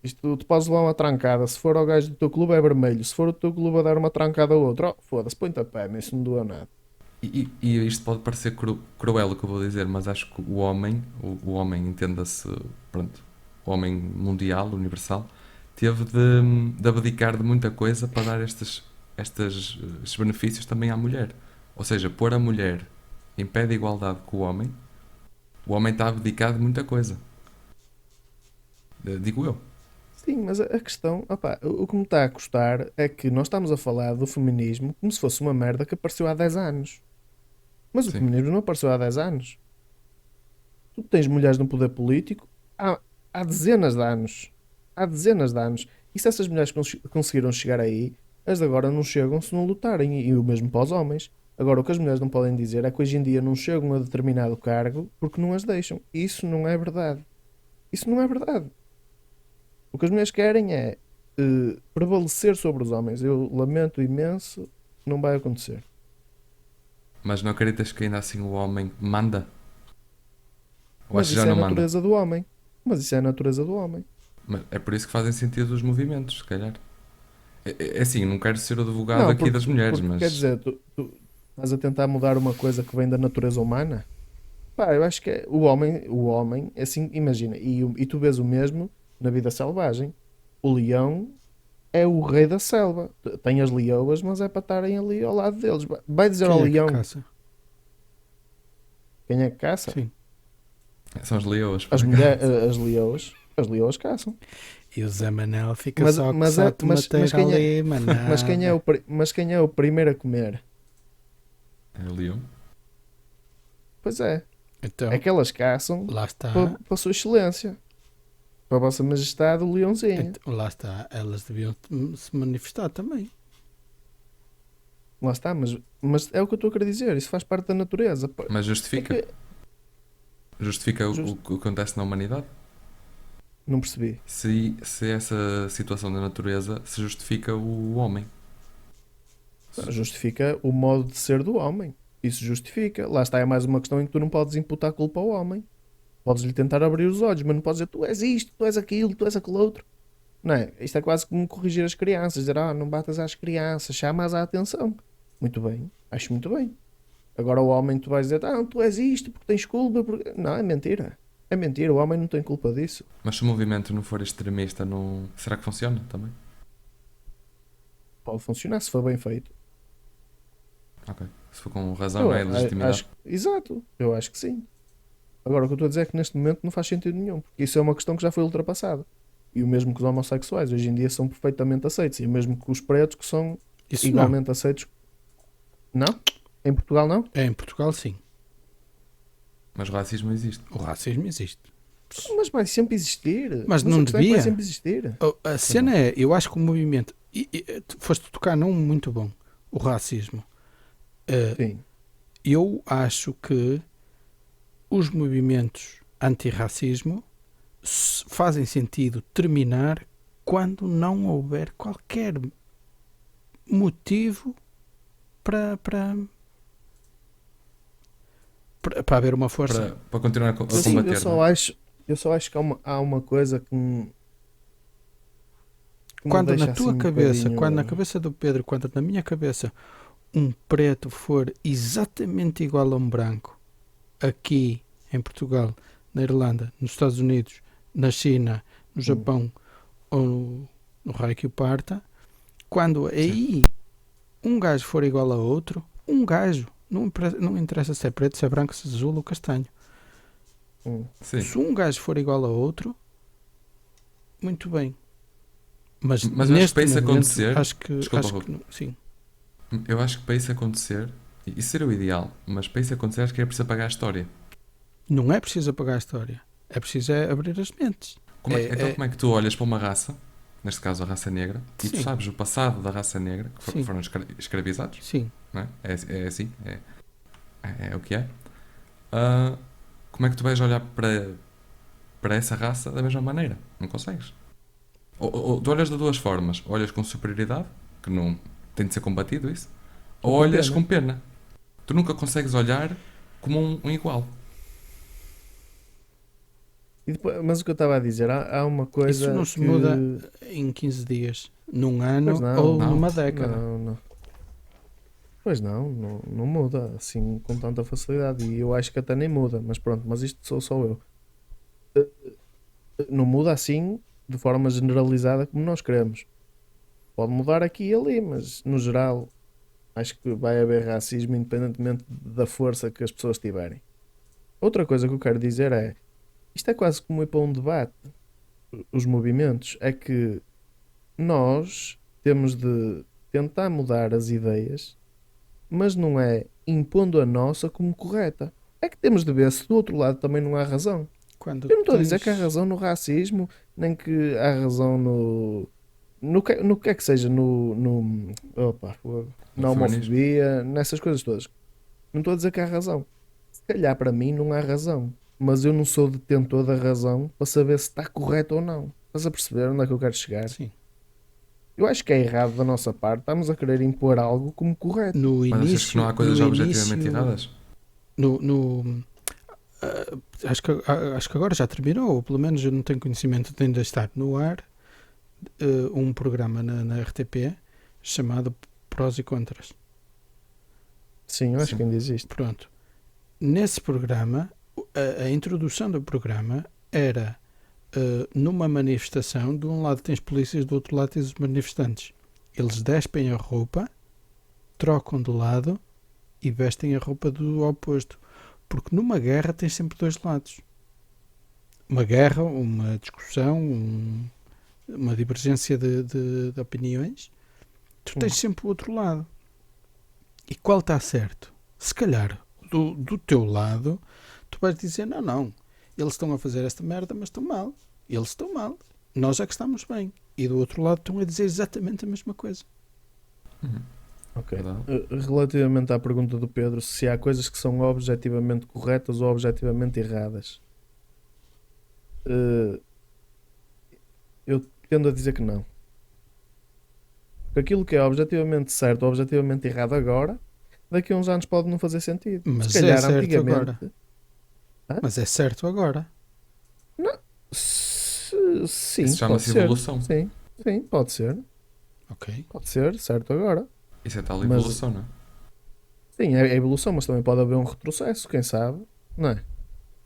isto, tu podes levar uma trancada. Se for ao gajo do teu clube, é vermelho. Se for o teu clube a dar uma trancada ao outro, oh, foda-se, põe-te a pé, isso não doeu nada.
E isto pode parecer cruel o que eu vou dizer, mas acho que o homem, o homem, entenda-se, pronto, o homem mundial, universal, teve de abdicar de muita coisa para dar estes benefícios também à mulher. Ou seja, pôr a mulher em pé de igualdade com o homem está a abdicar de muita coisa. Digo eu.
Sim, mas a questão, opá, o que me está a custar é que nós estamos a falar do feminismo como se fosse uma merda que apareceu há 10 anos. Mas o
Sim,
feminismo não apareceu há 10 anos. Tu tens mulheres no poder político há, há dezenas de anos. Há dezenas de anos. E se essas mulheres conseguiram chegar aí, as de agora não chegam se não lutarem. E o mesmo para os homens. Agora, o que as mulheres não podem dizer é que hoje em dia não chegam a determinado cargo porque não as deixam. Isso não é verdade. Isso não é verdade. O que as mulheres querem é prevalecer sobre os homens. Eu lamento imenso, não vai acontecer.
mas não acreditas que ainda assim o homem manda? Ou
Mas
acho que já
isso é a
não manda?
natureza do homem. Mas isso é a natureza do homem.
Mas é por isso que fazem sentido os movimentos, se calhar. É assim, não quero ser o advogado
Não,
aqui das mulheres,
porque quer
mas
dizer, tu estás a tentar mudar uma coisa que vem da natureza humana? Pá, eu acho que o homem, assim, imagina, e tu vês o mesmo na vida selvagem. O leão é o rei da selva. Tem as leoas, mas é para estarem ali ao lado deles. Vai dizer ao
Quem é que
leão,
caça?
Quem é que caça?
Sim.
São as leoas.
As
por
mulheres,
acaso.
as leoas caçam.
E o Zé Manel fica
Mas,
só a
mas,
coçar
é- mas,
tomateira
mas, quem é,
ali, manada.
mas quem é o primeiro a comer?
É leão.
Pois é.
Então,
É que elas caçam
lá está.
para a sua excelência. Para a vossa majestade, o leãozinho.
Então, lá está. Elas deviam se manifestar também.
Lá está, mas é o que eu estou a querer dizer. Isso faz parte da natureza.
Mas
É
justifica.
que-
Justifica o
Just-
que acontece na humanidade?
Não percebi.
Se essa situação da natureza se justifica o homem.
Justifica o modo de ser do homem. Isso justifica. Lá está, é mais uma questão em que tu não podes imputar culpa ao homem. Podes-lhe tentar abrir os olhos, mas não podes dizer tu és isto, tu és aquilo, tu és aquele outro. Não é? Isto é quase como corrigir as crianças. Dizer, não batas às crianças, chamas a atenção. Muito bem, acho muito bem. Agora o homem tu vais dizer, tu és isto porque tens culpa. Não, é mentira. É mentira, o homem não tem culpa disso.
Mas se o movimento não for extremista, não... será que funciona também?
Pode funcionar se for bem feito.
Ok. Se for com razão, não é legitimidade.
Exato, eu acho que sim. Agora o que eu estou a dizer é que neste momento não faz sentido nenhum, porque isso é uma questão que já foi ultrapassada. E o mesmo que os homossexuais, hoje em dia são perfeitamente aceitos, e o mesmo que os pretos que são
Isso
igualmente aceitos. Não? Em Portugal não?
não. É, em Portugal, sim.
Mas o racismo existe.
O racismo existe.
Mas vai sempre existir.
Mas não
a questão é que
devia.
vai sempre existir.
A cena é, eu acho que o movimento. Tu foste tocar num muito bom. O racismo.
Sim.
Eu acho que os movimentos antirracismo fazem sentido terminar quando não houver qualquer motivo para haver uma força.
Para continuar a
Mas sim,
combater. não é?
eu só acho que há uma coisa que me
Quando
deixa
na tua
assim um
cabeça,
bocadinho-
quando na cabeça do Pedro, quando na minha cabeça, um preto for exatamente igual a um branco, aqui em Portugal, na Irlanda, nos Estados Unidos, na China, no Japão ou no raio que o parta, quando aí um gajo for igual a outro, um gajo, não interessa se é preto, se é branco, se é azul ou castanho,
Sim.
se um gajo for igual a outro, muito bem. Mas
eu acho que
neste
para isso
momento,
acontecer-
acho que
Desculpa,
não, sim.
Eu acho que para isso acontecer, isso seria o ideal, mas para isso acontecer acho que é preciso apagar a história.
Não é preciso apagar a história, é preciso abrir as mentes.
Como é que tu olhas para uma raça, neste caso a raça negra, e tu
Sim.
sabes o passado da raça negra, que
Sim.
foram escravizados,
Sim,
não é? É assim, é o que é. Como é que tu vais olhar para essa raça da mesma maneira? Não consegues. Ou tu olhas de duas formas. Olhas com superioridade, que não tem de ser combatido isso, ou
com
olhas
pena.
com pena. Tu nunca consegues olhar como um igual.
E depois- mas o que eu estava a dizer, há uma coisa
isso não se
que...
muda em 15 dias, num ano
Pois não,
ou
não.
numa década.
Não. Pois não muda assim com tanta facilidade. E eu acho que até nem muda, mas pronto, mas isto sou só eu. Não muda assim de forma generalizada como nós queremos. Pode mudar aqui e ali, mas no geral acho que vai haver racismo independentemente da força que as pessoas tiverem. Outra coisa que eu quero dizer é, isto é quase como ir para um debate. Os movimentos é que nós temos de tentar mudar as ideias, mas não é impondo a nossa como correta. É que temos de ver se do outro lado também não há razão.
Quando
Eu não estou a dizer
tens-
que há razão no racismo, nem que há razão no que é que seja, na homofobia, nessas coisas todas. Não estou a dizer que há razão. Se calhar para mim não há razão, mas eu não sou detentor da razão para saber se está correto ou não. Estás a perceber onde é que eu quero chegar?
Sim.
Eu acho que é errado da nossa parte, estamos a querer impor algo como correto.
No
Mas
início,
achas que não há coisas
no
objetivamente
início-
erradas?
acho que agora já terminou, ou pelo menos eu não tenho conhecimento de ainda estar no ar, um programa na RTP chamado Prós e Contras.
Sim, eu acho
Sim.
que ainda existe.
Pronto. Nesse programa, a introdução do programa era numa manifestação, de um lado tens polícias, do outro lado tens os manifestantes. Eles despem a roupa, trocam de lado e vestem a roupa do oposto. Porque numa guerra tens sempre dois lados. Uma guerra, uma discussão, uma divergência de opiniões, tu tens sempre o outro lado. E qual está certo? Se calhar, do teu lado, tu vais dizer, não, eles estão a fazer esta merda, mas estão mal. Eles estão mal. Nós é que estamos bem. E do outro lado estão a dizer exatamente a mesma coisa.
Ok.
Verdade.
Relativamente à pergunta do Pedro, se há coisas que são objetivamente corretas ou objetivamente erradas, eu tendo a dizer que não. Porque aquilo que é objetivamente certo ou objetivamente errado agora, daqui a uns anos pode não fazer sentido.
Mas
Se calhar
é certo
antigamente.
agora. Mas é certo agora.
Sim,
Isso
pode
chama-se
ser.
evolução.
Sim, pode ser.
Ok.
Pode ser, certo agora.
Isso é tal
Mas-
evolução, não é?
Sim, é evolução, mas também pode haver um retrocesso, quem sabe, não é?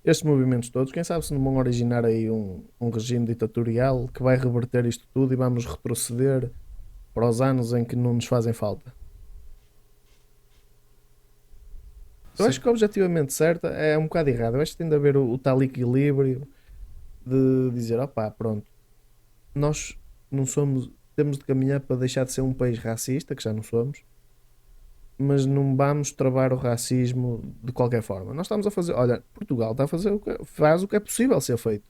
Estes movimentos todos, quem sabe se não vão originar aí um regime ditatorial que vai reverter isto tudo e vamos retroceder para os anos em que não nos fazem falta. Eu acho
Sim.
que objetivamente certa é um bocado errado. Eu acho que tem de haver o tal equilíbrio de dizer, opá, pronto, nós não somos, temos de caminhar para deixar de ser um país racista, que já não somos, mas não vamos travar o racismo de qualquer forma. Nós estamos a fazer, olha, Portugal está a fazer faz o que é possível ser feito.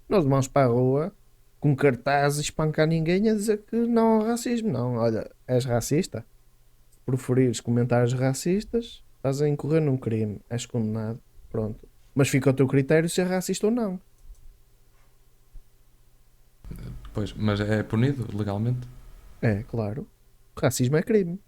Nós vamos para a rua com cartazes espancar ninguém a dizer que não ao racismo. Não, olha, és racista. Se preferires comentários racistas, estás a incorrer num crime, és condenado. Pronto. Mas fica ao teu critério se é racista ou não.
Pois, mas é punido legalmente.
É, claro. O racismo é crime.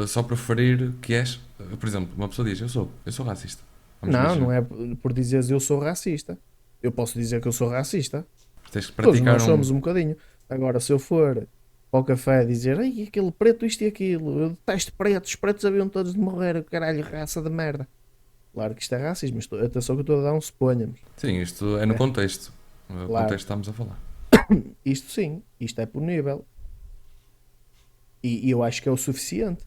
Só preferir que és. Por exemplo, uma pessoa diz: eu sou racista. Vamos
Não,
imaginar.
não é por dizeres eu sou racista. Eu posso dizer que eu sou racista.
Tens que
Todos
praticar
nós somos um bocadinho. Agora, se eu for para o café dizer ai, aquele preto, isto e aquilo, eu detesto pretos, os pretos haviam todos de morrer, caralho, raça de merda. Claro que isto é racismo. Atenção que eu estou a dar um suponhamos.
Sim, isto é no
É.
contexto. O
Claro.
contexto que estamos a falar.
Isto sim, isto é punível. E eu acho que é o suficiente.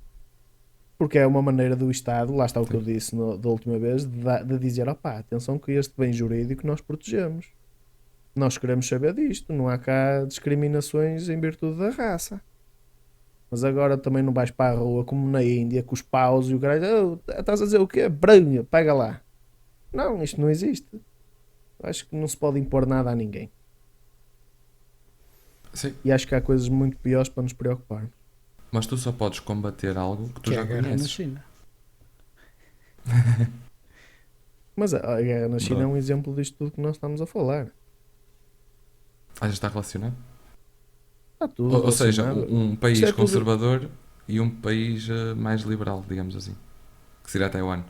Porque é uma maneira do Estado, lá está o que eu disse da última vez, de dizer, opá, atenção que este bem jurídico nós protegemos. Nós queremos saber disto, não há cá discriminações em virtude da raça. Mas agora também não vais para a rua como na Índia, com os paus e o caralho, "Oh, estás a dizer o quê? Branha, pega lá." Não, isto não existe. Acho que não se pode impor nada a ninguém.
Sim,
E acho que há coisas muito piores para nos preocupar.
mas tu só podes combater algo que tu
Que é
já
a guerra na
conheces.
China.
Mas a guerra na China é
Bro.
um exemplo disto tudo que nós estamos a falar.
Já está relacionado?
Está tudo
Ou seja,
relacionado.
um país
Isto é tudo-
conservador e um país mais liberal, digamos assim. Que seria Taiwan.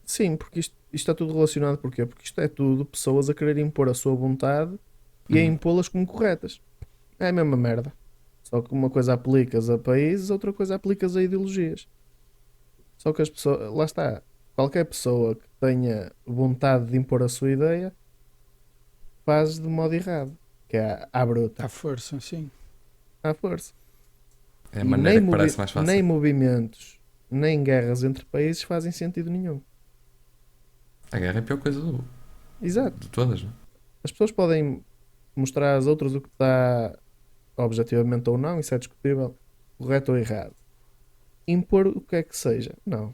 Sim, porque isto está tudo relacionado. Porquê? Porque isto é tudo pessoas a querer impor a sua vontade e a
Uhum.
impô-las como corretas. É a mesma merda. Só que uma coisa aplicas a países, outra coisa aplicas a ideologias. Só que as pessoas, lá está, qualquer pessoa que tenha vontade de impor a sua ideia faz de modo errado, que é à bruta,
À força, sim.
à força.
É a
E
maneira que parece mais fácil.
nem movimentos, nem guerras entre países fazem sentido nenhum.
A guerra é a pior coisa
Exato.
de todas, não é?
As pessoas podem mostrar às outras o que está objetivamente ou não, isso é discutível, correto ou errado. Impor o que é que seja, não.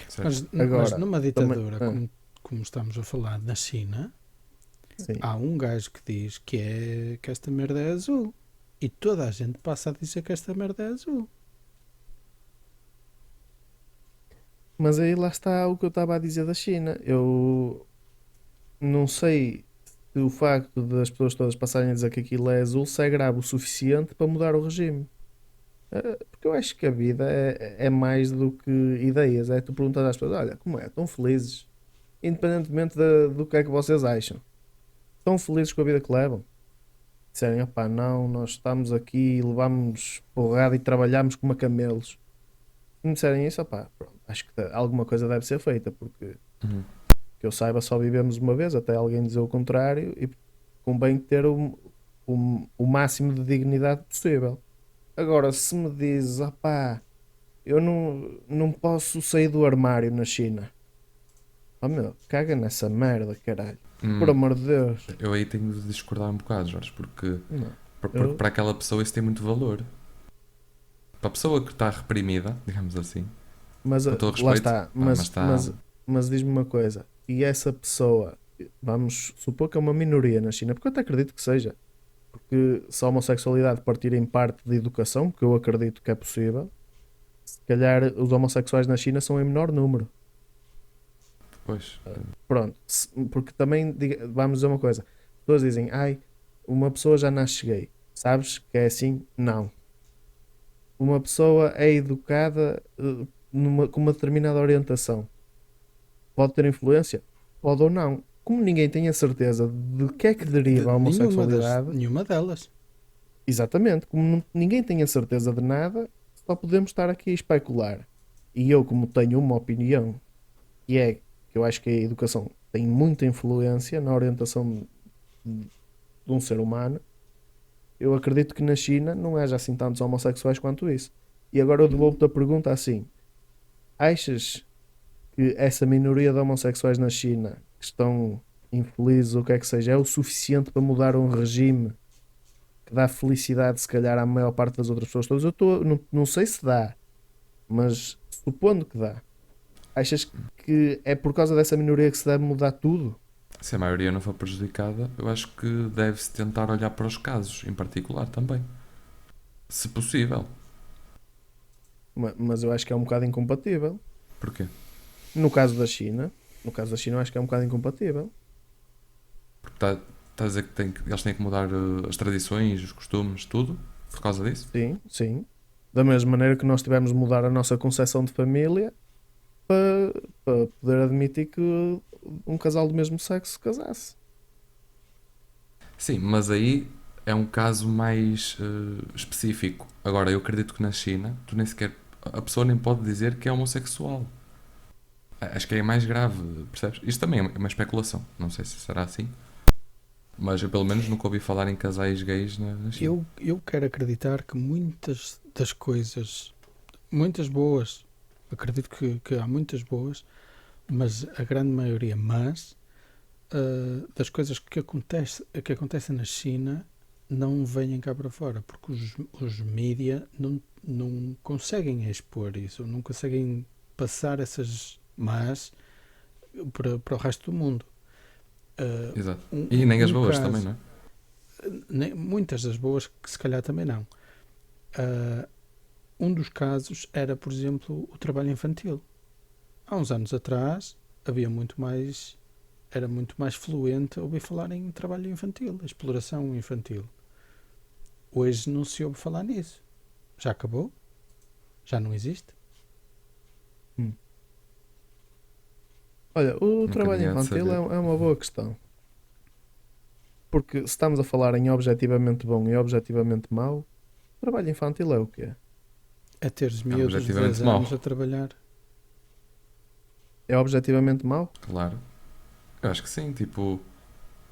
Certo?
Mas
Agora,
numa ditadura,
também-
como estamos a falar na China,
Sim.
há um gajo que diz que esta merda é azul. E toda a gente passa a dizer que esta merda é azul.
Mas aí lá está o que eu estava a dizer da China. Eu não sei se o facto das pessoas todas passarem a dizer que aquilo é azul se é grave o suficiente para mudar o regime. Porque eu acho que a vida é mais do que ideias. É tu perguntas às pessoas: olha, como é? Estão felizes? Independentemente do que é que vocês acham. Estão felizes com a vida que levam? Disserem: opá, não, nós estamos aqui, levamos porrada e trabalhamos como a camelos. Se me disserem isso, opá, pronto, acho que alguma coisa deve ser feita, porque
Uhum.
que eu saiba só vivemos uma vez, até alguém dizer o contrário, e convém ter o máximo de dignidade possível. Agora, se me dizes, opá, eu não posso sair do armário na China. Oh meu, caga nessa merda, caralho. Por
Hum,
amor de Deus.
eu aí tenho de discordar um bocado, Jorge, porque,
Não.
porque
Eu,
para aquela pessoa isso tem muito valor. Para a pessoa que está reprimida, digamos assim,
mas
com todo
lá
respeito,
está.
pá, mas está.
Mas diz-me uma coisa. E essa pessoa, vamos supor que é uma minoria na China, porque eu até acredito que seja. Porque se a homossexualidade partir em parte de educação, que eu acredito que é possível, se calhar os homossexuais na China são em menor número.
Pois,
Pronto, porque também, vamos dizer uma coisa: as pessoas dizem, ai, uma pessoa já nasce gay, sabes que é assim? Não. Uma pessoa é educada com uma determinada orientação, pode ter influência? Pode ou não. Como ninguém tem a certeza de que é que deriva a homossexualidade,
Nenhuma delas.
exatamente, como ninguém tem a certeza de nada, só podemos estar aqui a especular. E eu, como tenho uma opinião, que é que eu acho que a educação tem muita influência na orientação de um ser humano, eu acredito que na China não haja assim tantos homossexuais quanto isso. E agora eu devolvo-te a pergunta assim: achas que essa minoria de homossexuais na China que estão infelizes ou o que é que seja é o suficiente para mudar um regime que dá felicidade, se calhar, à maior parte das outras pessoas todas? Não sei se dá, mas supondo que dá, achas que é por causa dessa minoria que se deve mudar tudo?
se a maioria não for prejudicada, eu acho que deve-se tentar olhar para os casos em particular também. Se possível.
Mas eu acho que é um bocado incompatível.
Porquê?
No caso da China, no caso da China, eu acho que é um bocado incompatível.
Porque está a dizer que, eles têm que mudar as tradições, os costumes, tudo, por causa disso?
Sim, sim. Da mesma maneira que nós tivemos de mudar a nossa concepção de família para poder admitir que um casal do mesmo sexo se casasse.
Sim, mas aí é um caso mais específico. Agora, eu acredito que na China, tu nem sequer. A pessoa nem pode dizer que é homossexual. Acho que é mais grave, percebes? Isto também é uma especulação. Não sei se será assim. Mas eu, pelo menos, nunca ouvi falar em casais gays na China.
Eu quero acreditar que muitas das coisas, muitas boas, acredito que há muitas boas, mas a grande maioria, das coisas que acontecem na China não vêm cá para fora, porque os mídia não conseguem expor isso, não conseguem passar essas más para o resto do mundo.
Exato. E nem as boas também,
Caso,
não é?
muitas das boas que se calhar também não. Uh, um dos casos era, por exemplo, o trabalho infantil. Há uns anos atrás era muito mais fluente ouvir falar em trabalho infantil, exploração infantil. Hoje não se ouve falar nisso. Já acabou? Já não existe?
Hum. Olha, o
Nunca
trabalho
ninguém há de
infantil
saber.
é uma boa questão. Porque se estamos a falar em objetivamente bom e objetivamente mau, o trabalho infantil é o quê?
É teres
É
miúdos de
objetivamente
10
mau.
anos a trabalhar.
É objetivamente mau?
Claro. Eu acho que sim. Tipo,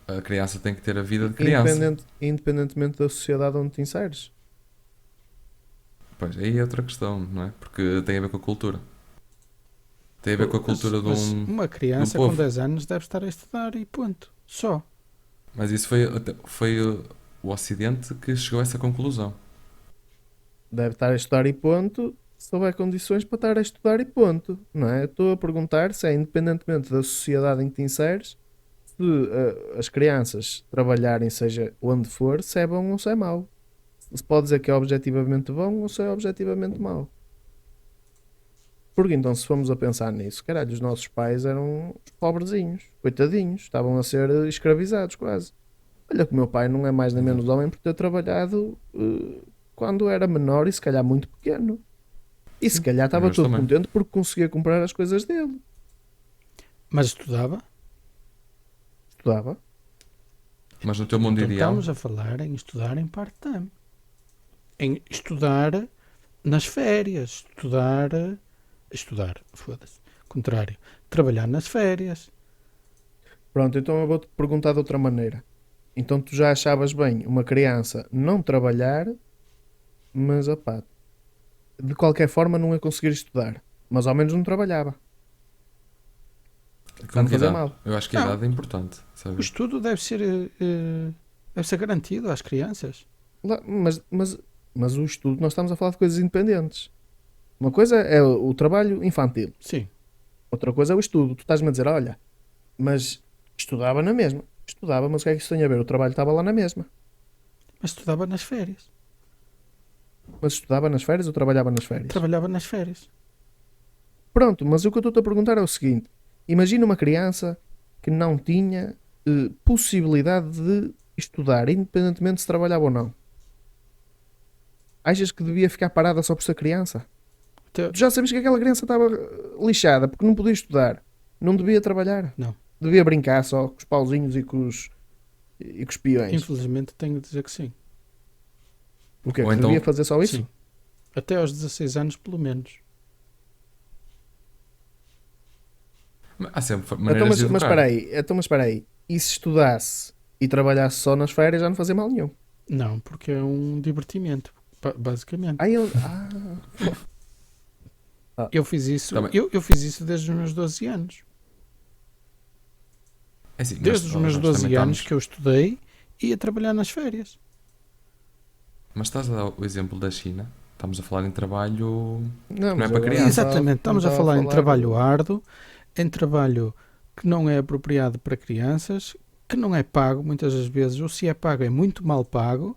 a criança tem que ter a vida de criança.
Independentemente da sociedade onde te inseres.
Pois, aí é outra questão, não é? Porque tem a ver com a cultura. Tem a ver com a cultura
Mas uma
de um
criança com
povo.
10 anos deve estar a estudar e ponto. Só.
Mas isso foi o Ocidente que chegou a essa conclusão.
Deve estar a estudar e ponto, se houver condições para estar a estudar e ponto, não é? Eu estou a perguntar se é independentemente da sociedade em que te inseres, se as crianças trabalharem, seja onde for, se é bom ou se é mau. Se pode dizer que é objetivamente bom ou se é objetivamente mau. Porque então, se formos a pensar nisso, caralho, os nossos pais eram os pobrezinhos, coitadinhos, estavam a ser escravizados quase. Olha que o meu pai não é mais nem menos
Exato.
homem por ter trabalhado quando era menor e se calhar muito pequeno. E se
Sim.
calhar
Os
estava
meus
todo
também.
contente porque conseguia comprar as coisas dele.
Mas estudava?
Estudava.
Mas no teu mundo
Então
ideal,
estamos a falar em estudar em part-time. Em estudar nas férias. Estudar, foda-se. Contrário. Trabalhar nas férias.
Pronto, então eu vou-te perguntar de outra maneira. Então tu já achavas bem uma criança não trabalhar, mas opá, de qualquer forma não ia conseguir estudar. Mas ao menos não trabalhava.
Com
Para não
que
fazer
idade?
mal.
Eu acho que a
Não.
idade é importante,
O
sabe?
estudo deve ser garantido às crianças.
Mas o estudo, nós estamos a falar de coisas independentes. Uma coisa é o trabalho infantil.
Sim.
Outra coisa é o estudo. Tu estás-me a dizer, olha, mas estudava na mesma. Estudava, mas o que é que isso tem a ver? O trabalho estava lá na mesma.
Mas estudava nas férias.
Mas estudava nas férias ou trabalhava nas férias?
Trabalhava nas férias.
Pronto, mas o que eu estou a perguntar é o seguinte: imagina uma criança que não tinha possibilidade de estudar, independentemente se trabalhava ou não. Achas que devia ficar parada só por ser criança?
Então,
Tu já sabes que aquela criança estava lixada porque não podia estudar. Não devia trabalhar.
Não.
Devia brincar só com os pauzinhos e com os peões.
infelizmente tenho de dizer que sim.
O que é
Ou
que
então-
devia fazer só isso?
Sim. Até aos 16 anos, pelo menos.
Há sempre
Então,
maneiras de
mas
educar.
espera aí. E se estudasse e trabalhasse só nas férias já não fazia mal nenhum.
Não, porque é um divertimento, basicamente.
Aí ele.
Eu fiz isso,
Também.
eu fiz isso desde os meus 12 anos.
É assim,
Desde os meus 12 anos que eu estudei e ia trabalhar nas férias.
Mas estás a dar o exemplo da China. Estamos a falar em trabalho.
Não,
é
mas
para
eu
criança.
Exatamente, estamos a
não estava
falar em trabalho
de-
árduo, em trabalho que não é apropriado para crianças, que não é pago muitas das vezes, ou se é pago é muito mal pago,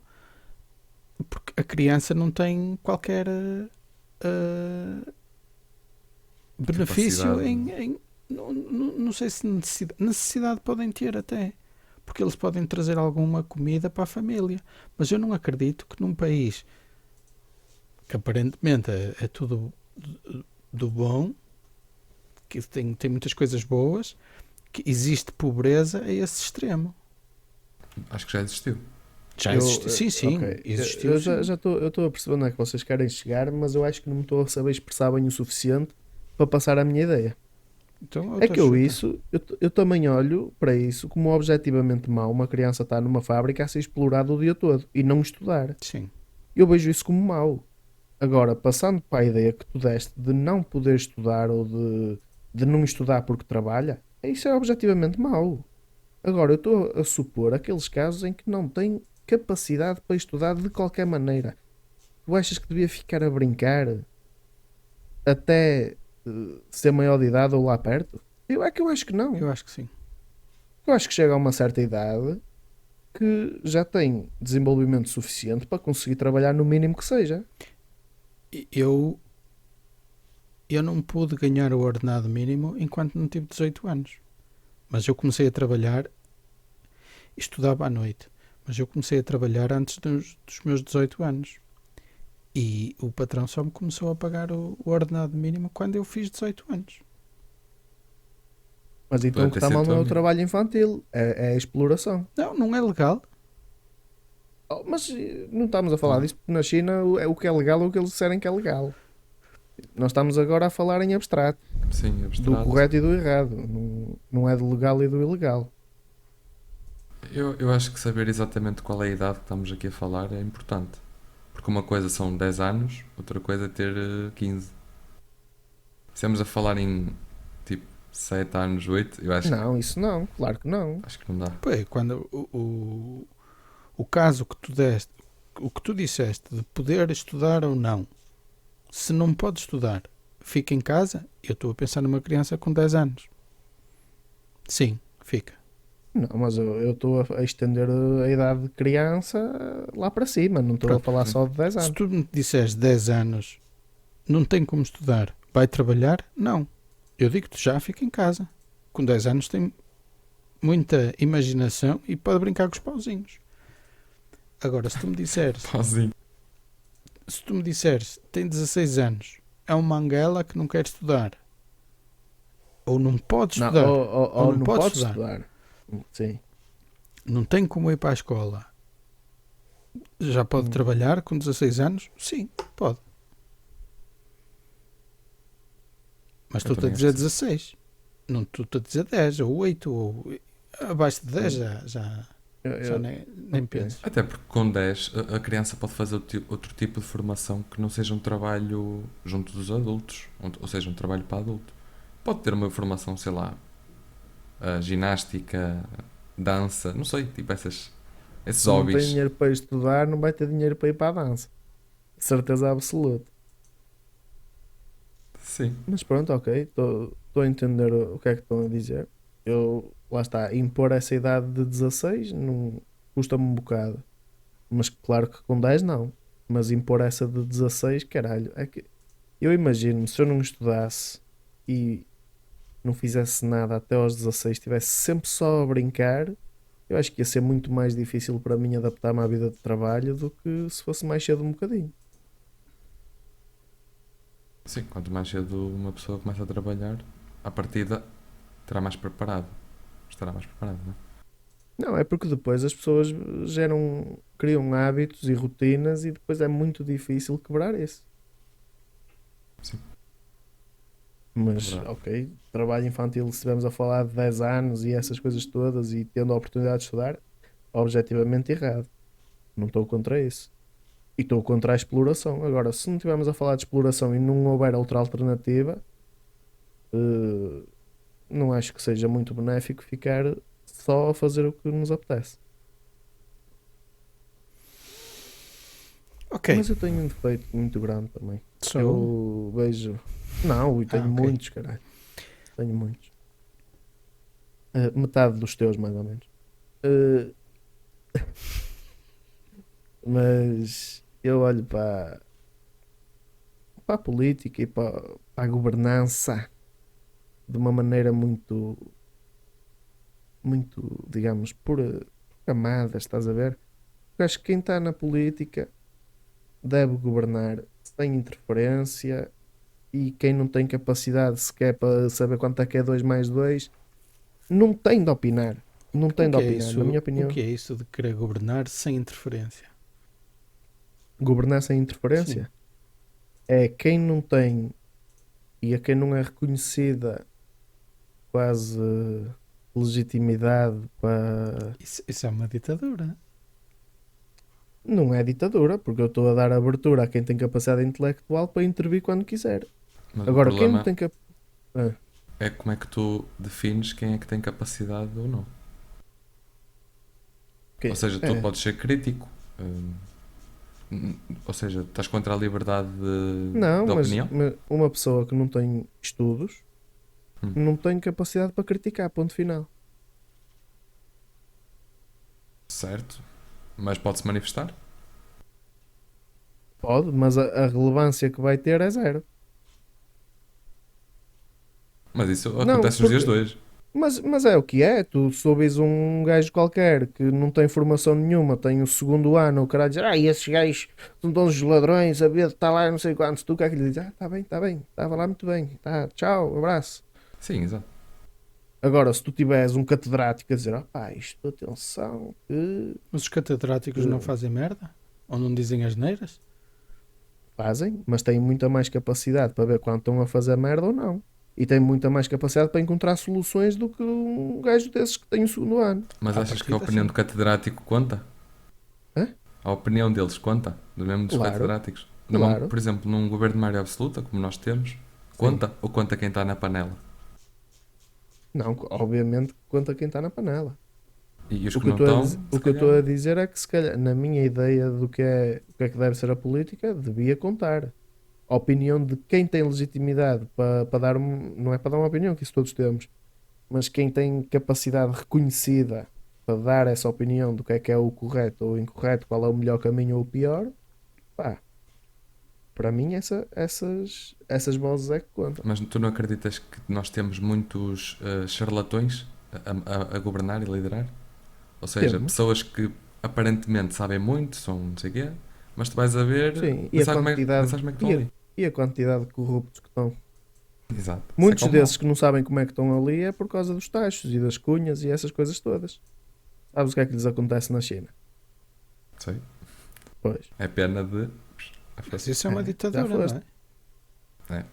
porque a criança não tem qualquer benefício
Capacidade.
não sei se necessidade podem ter até, porque eles podem trazer alguma comida para a família, mas eu não acredito que num país que aparentemente é tudo do bom, que tem muitas coisas boas, que existe pobreza a esse extremo.
Acho que já existiu.
Já
Eu-
existe, sim,
ok.
existiu.
Eu
sim.
já estou a perceber onde é que vocês querem chegar, mas eu acho que não me estou a saber expressar bem o suficiente para passar a minha ideia.
Então,
É que eu também olho para isso como objetivamente mau uma criança estar numa fábrica a ser explorada o dia todo e não estudar.
Sim.
Eu vejo isso como mau. Agora, passando para a ideia que tu deste de não poder estudar ou de não estudar porque trabalha, isso é objetivamente mau. Agora, eu estou a supor aqueles casos em que não tem capacidade para estudar de qualquer maneira. Tu achas que devia ficar a brincar até ser maior de idade ou lá perto? Eu acho que não.
Eu acho que sim.
Eu acho que chega a uma certa idade que já tem desenvolvimento suficiente para conseguir trabalhar no mínimo que seja.
Eu não pude ganhar o ordenado mínimo enquanto não tive 18 anos. Mas eu comecei a trabalhar, estudava à noite, mas eu comecei a trabalhar antes dos meus 18 anos. E o patrão só me começou a pagar o ordenado mínimo quando eu fiz 18 anos.
Mas então o que
Pode ter
está mal
sido
não é o
amigo.
trabalho infantil, é a exploração.
Não é legal.
Oh, mas não estamos a falar disso porque na China o que é legal é o que eles disserem que é legal. Nós estamos agora a falar em abstrato,
Sim,
do
abstrato.
correto e do errado. Não é do legal e do ilegal.
Eu acho que saber exatamente qual é a idade que estamos aqui a falar é importante. Porque uma coisa são 10 anos, outra coisa é ter 15. Se estamos a falar em tipo 7 anos, 8, eu acho,
Não, isso não, claro que não.
acho que não dá.
Pô, quando o caso que tu deste, o que tu disseste de poder estudar ou não, se não pode estudar, fica em casa, eu estou a pensar numa criança com 10 anos. Sim, fica.
Não, mas eu estou a estender a idade de criança lá para cima, não estou a
Pronto.
falar só de 10
Se
anos.
tu me disseres 10 anos, não tem como estudar, vai trabalhar? Não. Eu digo-te já, fica em casa. Com 10 anos tem muita imaginação e pode brincar com os pauzinhos. Agora, se tu
Pauzinho.
me disseres, tem 16 anos, é um manguela que não quer estudar, ou não pode
Não,
estudar,
ou
não
não
pode
pode
estudar.
estudar. Sim.
não tem como ir para a escola, já pode trabalhar com 16 anos? Sim, pode. Mas
Eu
estou-te a
também
dizer
acho que
16. Não estou-te a dizer 10 ou 8 ou abaixo de 10 já. Já nem
ok.
penso.
Até porque com 10 a criança pode fazer outro tipo de formação que não seja um trabalho junto dos adultos, ou seja, um trabalho para adulto. Pode ter uma formação, sei lá, ginástica, dança, não sei, tipo esses
Se não tem
hobbies.
dinheiro para estudar, não vai ter dinheiro para ir para a dança. Certeza absoluta.
Sim,
Mas pronto, ok. Estou a entender o que é que estão a dizer. Eu, lá está, impor essa idade de 16 não custa-me um bocado. Mas claro que com 10 não. Mas impor essa de 16, caralho. É que eu imagino, se eu não estudasse e não fizesse nada até aos 16, estivesse sempre só a brincar, eu acho que ia ser muito mais difícil para mim adaptar-me à vida de trabalho do que se fosse mais cedo um bocadinho.
sim, quanto mais cedo uma pessoa começa a trabalhar, à partida terá mais preparado. Estará mais preparado, não é?
Não, é porque depois as pessoas criam hábitos e rotinas e depois é muito difícil quebrar isso.
Sim, é
Mas,
verdade.
ok, trabalho infantil, se estivermos a falar de 10 anos e essas coisas todas e tendo a oportunidade de estudar, objetivamente errado. Não estou contra isso. E estou contra a exploração. Agora, se não estivermos a falar de exploração e não houver outra alternativa, eh, não acho que seja muito benéfico ficar só a fazer o que nos apetece.
Ok.
Mas eu tenho um defeito muito grande também.
Só um?
Eu vejo. Não, eu tenho
Ok.
muitos, caralho. Tenho muitos. Metade dos teus, mais ou menos. Eh, mas eu olho para a política e para a governança de uma maneira muito, digamos, por camadas, estás a ver? Eu acho que quem está na política deve governar sem interferência e quem não tem capacidade sequer para saber quanto é que é 2 mais 2 não tem de opinar. Não
O
tem de
que é
opinar, na minha
isso? O
opinião.
que é isso de querer governar sem interferência?
Governar sem
Sim.
interferência é quem não tem e a quem não é reconhecida quase legitimidade para.
Isso é uma ditadura.
Não é ditadura, porque eu estou a dar abertura a quem tem capacidade intelectual para intervir quando quiser.
Mas o
Agora, quem não
problema
tem capacidade.
é como é que tu defines quem é que tem capacidade ou não. Ou seja, tu
É.
podes ser crítico, ou seja, estás contra a liberdade
Não,
de opinião.
mas uma pessoa que não tem estudos
Hum,
não tem capacidade para criticar, ponto final.
certo, mas pode-se manifestar.
Pode, mas a relevância que vai ter é zero.
Mas isso
Não,
acontece nos dias de
porque.
hoje.
Mas é o que é. Tu soubes um gajo qualquer que não tem formação nenhuma, tem o segundo ano, o cara dizer, esses gajos são todos os ladrões, a ver, está lá não sei quantos. Tu o que é que lhe dizes? Está bem, estava lá muito bem, tá, tchau, abraço.
Sim, exato.
Agora, se tu tiveres um catedrático a dizer, isto, atenção,
Mas os catedráticos não
que
fazem merda? Ou não dizem asneiras?
fazem, mas têm muita mais capacidade para ver quando estão a fazer merda ou não. E têm muita mais capacidade para encontrar soluções do que um gajo desses que tem o segundo ano.
Mas
À
achas que a
partida,
opinião
sim.
do catedrático conta?
Hã?
A opinião deles conta? Do mesmo dos
Claro,
catedráticos?
claro.
Por exemplo, num governo de maioria absoluta, como nós temos,
Sim.
conta? Ou conta quem está na panela?
Não, obviamente conta quem está na panela.
E os
O
que
que eu
não
estou a,
estão,
o
se
que eu estou
calhar.
a dizer é que se calhar, na minha ideia do o que é que deve ser a política, devia contar. A opinião de quem tem legitimidade para dar não é para dar uma opinião, que isso todos temos, mas quem tem capacidade reconhecida para dar essa opinião do que é o correto ou o incorreto, qual é o melhor caminho ou o pior, pá, para mim essas vozes é que contam.
Mas tu não acreditas que nós temos muitos charlatões a governar e liderar? Ou seja,
Temos,
pessoas que aparentemente sabem muito, são não sei o quê, mas tu vais a ver,
sim,
nem sabes como é que estão ali.
e a quantidade de corruptos que estão.
Exato. Isso é que é
Muitos
o mal.
desses que não sabem como é que estão ali é por causa dos taxos e das cunhas e essas coisas todas. Sabes o que é que lhes acontece na China?
Sei.
Pois.
É pena de.
Mas isso é uma
Já
ditadura,
foste.
não é?
É.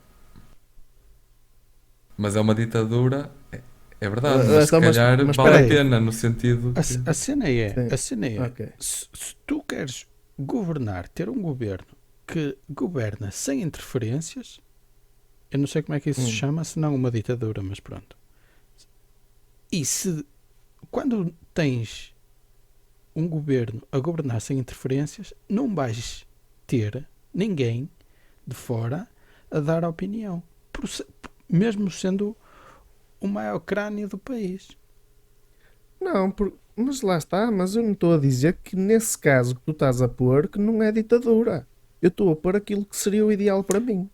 Mas é uma ditadura. É verdade,
Ah,
mas se
então, mas-
calhar
mas
vale a
espera aí.
pena, no sentido que...
A cena é,
Sim.
a cena é,
Ok.
se tu queres governar, ter um governo que governa sem interferências, eu não sei como é que isso se chama, se não uma ditadura, mas pronto. E se quando tens um governo a governar sem interferências, não vais ter ninguém de fora a dar opinião, mesmo sendo o maior crânio do país.
Não, mas lá está, mas eu não estou a dizer que nesse caso que tu estás a pôr que não é ditadura. Eu estou a pôr aquilo que seria o ideal para mim.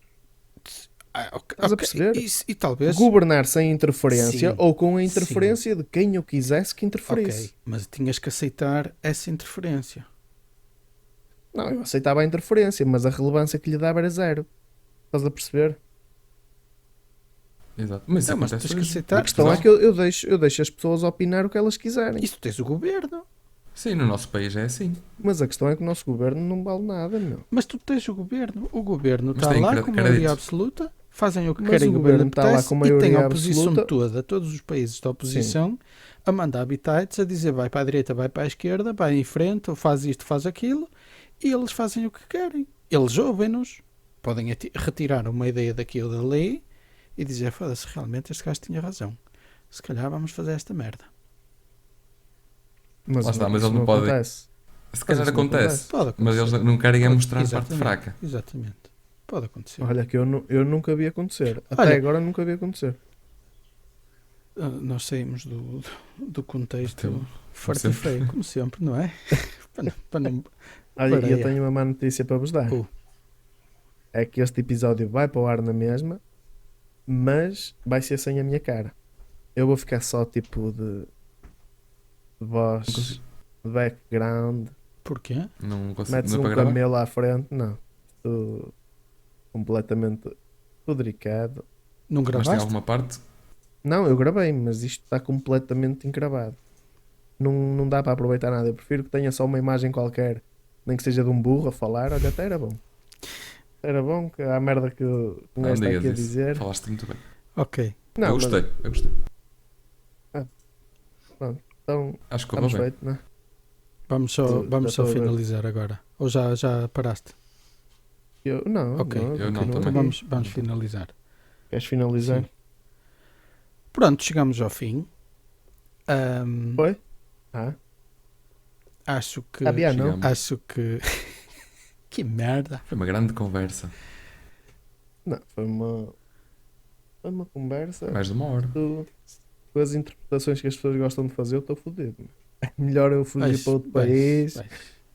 Estás a perceber?
E talvez.
Governar sem interferência
Sim,
ou com a interferência de quem eu quisesse que interferisse.
Ok, mas tinhas que aceitar essa interferência.
Não, eu aceitava a interferência, mas a relevância que lhe dava era zero. Estás a perceber?
Exato. Mas isso
Não, mas
acontece
tens que
hoje.
aceitar.
A questão é que eu deixo as pessoas opinar o que elas quiserem.
Isso tens o governo.
Sim, no nosso país é assim.
Mas a questão é que o nosso governo não vale nada, meu.
Mas tu tens o governo. O governo
Mas
está
tem
lá
crédito.
com maioria absoluta. Fazem o que
Mas
querem,
o governo está lá
apetece,
com
e tem
maioria
a oposição
absoluta.
toda, todos os países da oposição, a mandar habitats, a dizer vai para a direita, vai para a esquerda, vai em frente, ou faz isto, faz aquilo, e eles fazem o que querem. Eles ouvem-nos, podem retirar uma ideia daqui ou da lei e dizer, foda-se, realmente este gajo tinha razão. Se calhar vamos fazer esta merda.
Mas,
Lá está, mas
isso
ele não pode-
acontece.
Se calhar
isso não
acontece.
Pode acontecer.
Mas eles não querem é
Pode-
mostrar a parte
exatamente,
fraca.
Exatamente. Pode acontecer.
Olha que eu nunca vi acontecer. Até
Olha-
agora nunca vi acontecer.
Nós saímos do contexto
Como
forte e
sempre.
feio, como sempre, não é? para não.
Olha,
Para
eu
aí.
tenho uma má notícia para vos dar.
Oh.
É que este episódio vai para o ar na mesma, mas vai ser sem a minha cara. Eu vou ficar só tipo de voz, de background.
Porquê?
Não consigo.
Metes
Não é
um
para gravar?
camelo à frente. Não. Estou completamente pudricado.
Não
Mas tem
gravaste?
alguma parte?
Não, eu gravei, mas isto está completamente encravado. Não dá para aproveitar nada. Eu prefiro que tenha só uma imagem qualquer, nem que seja de um burro a falar. Olha, até era bom. Era bom que a merda que o
Não
gajo está
digas
aqui a
isso.
dizer.
Falaste muito bem.
Ok.
Não,
eu
mas-
gostei. Eu gostei.
então
Acho que correu
estamos
bem.
feito, não é?
Vamos só,
Já
vamos só
estou a ver.
finalizar agora. Ou já paraste?
Não,
Ok.
não,
Eu não
continuo
também.
aqui.
Vamos finalizar.
Queres finalizar?
Sim. Pronto, chegamos ao fim. Ahm,
Foi? Ah,
acho que.
Havia, não?
Chegamos.
Acho que. Que merda.
Foi uma grande conversa.
Não, foi uma conversa.
Mais de uma hora.
Com as interpretações que as pessoas gostam de fazer, eu estou fodido. É melhor eu fugir
Vais-
para outro
vais-
país
vais-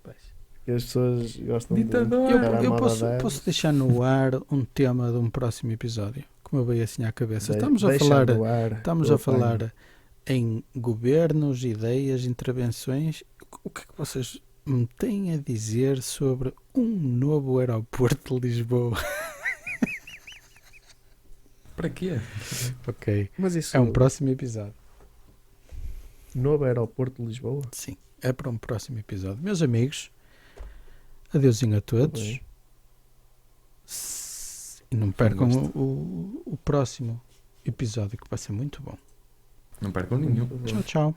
vais.
que as pessoas gostam
Ditador.
de.
Eu,
dar à
eu
moda
posso,
delas.
posso deixar no ar um tema de um próximo episódio. Como eu veio assim à cabeça.
De-
Estamos a
deixa
falar.
no ar,
Estamos
eu
a falar em governos, ideias, intervenções. O que é que vocês me têm a dizer sobre um novo aeroporto de Lisboa?
Para quê?
Ok.
Mas isso
É um próximo episódio.
novo aeroporto de Lisboa?
Sim, é para um próximo episódio. Meus amigos, adeusinho a todos.
bem.
E não percam
gosto.
o próximo episódio, que vai ser muito bom.
Não percam nenhum.
Muito bom.
Tchau, tchau.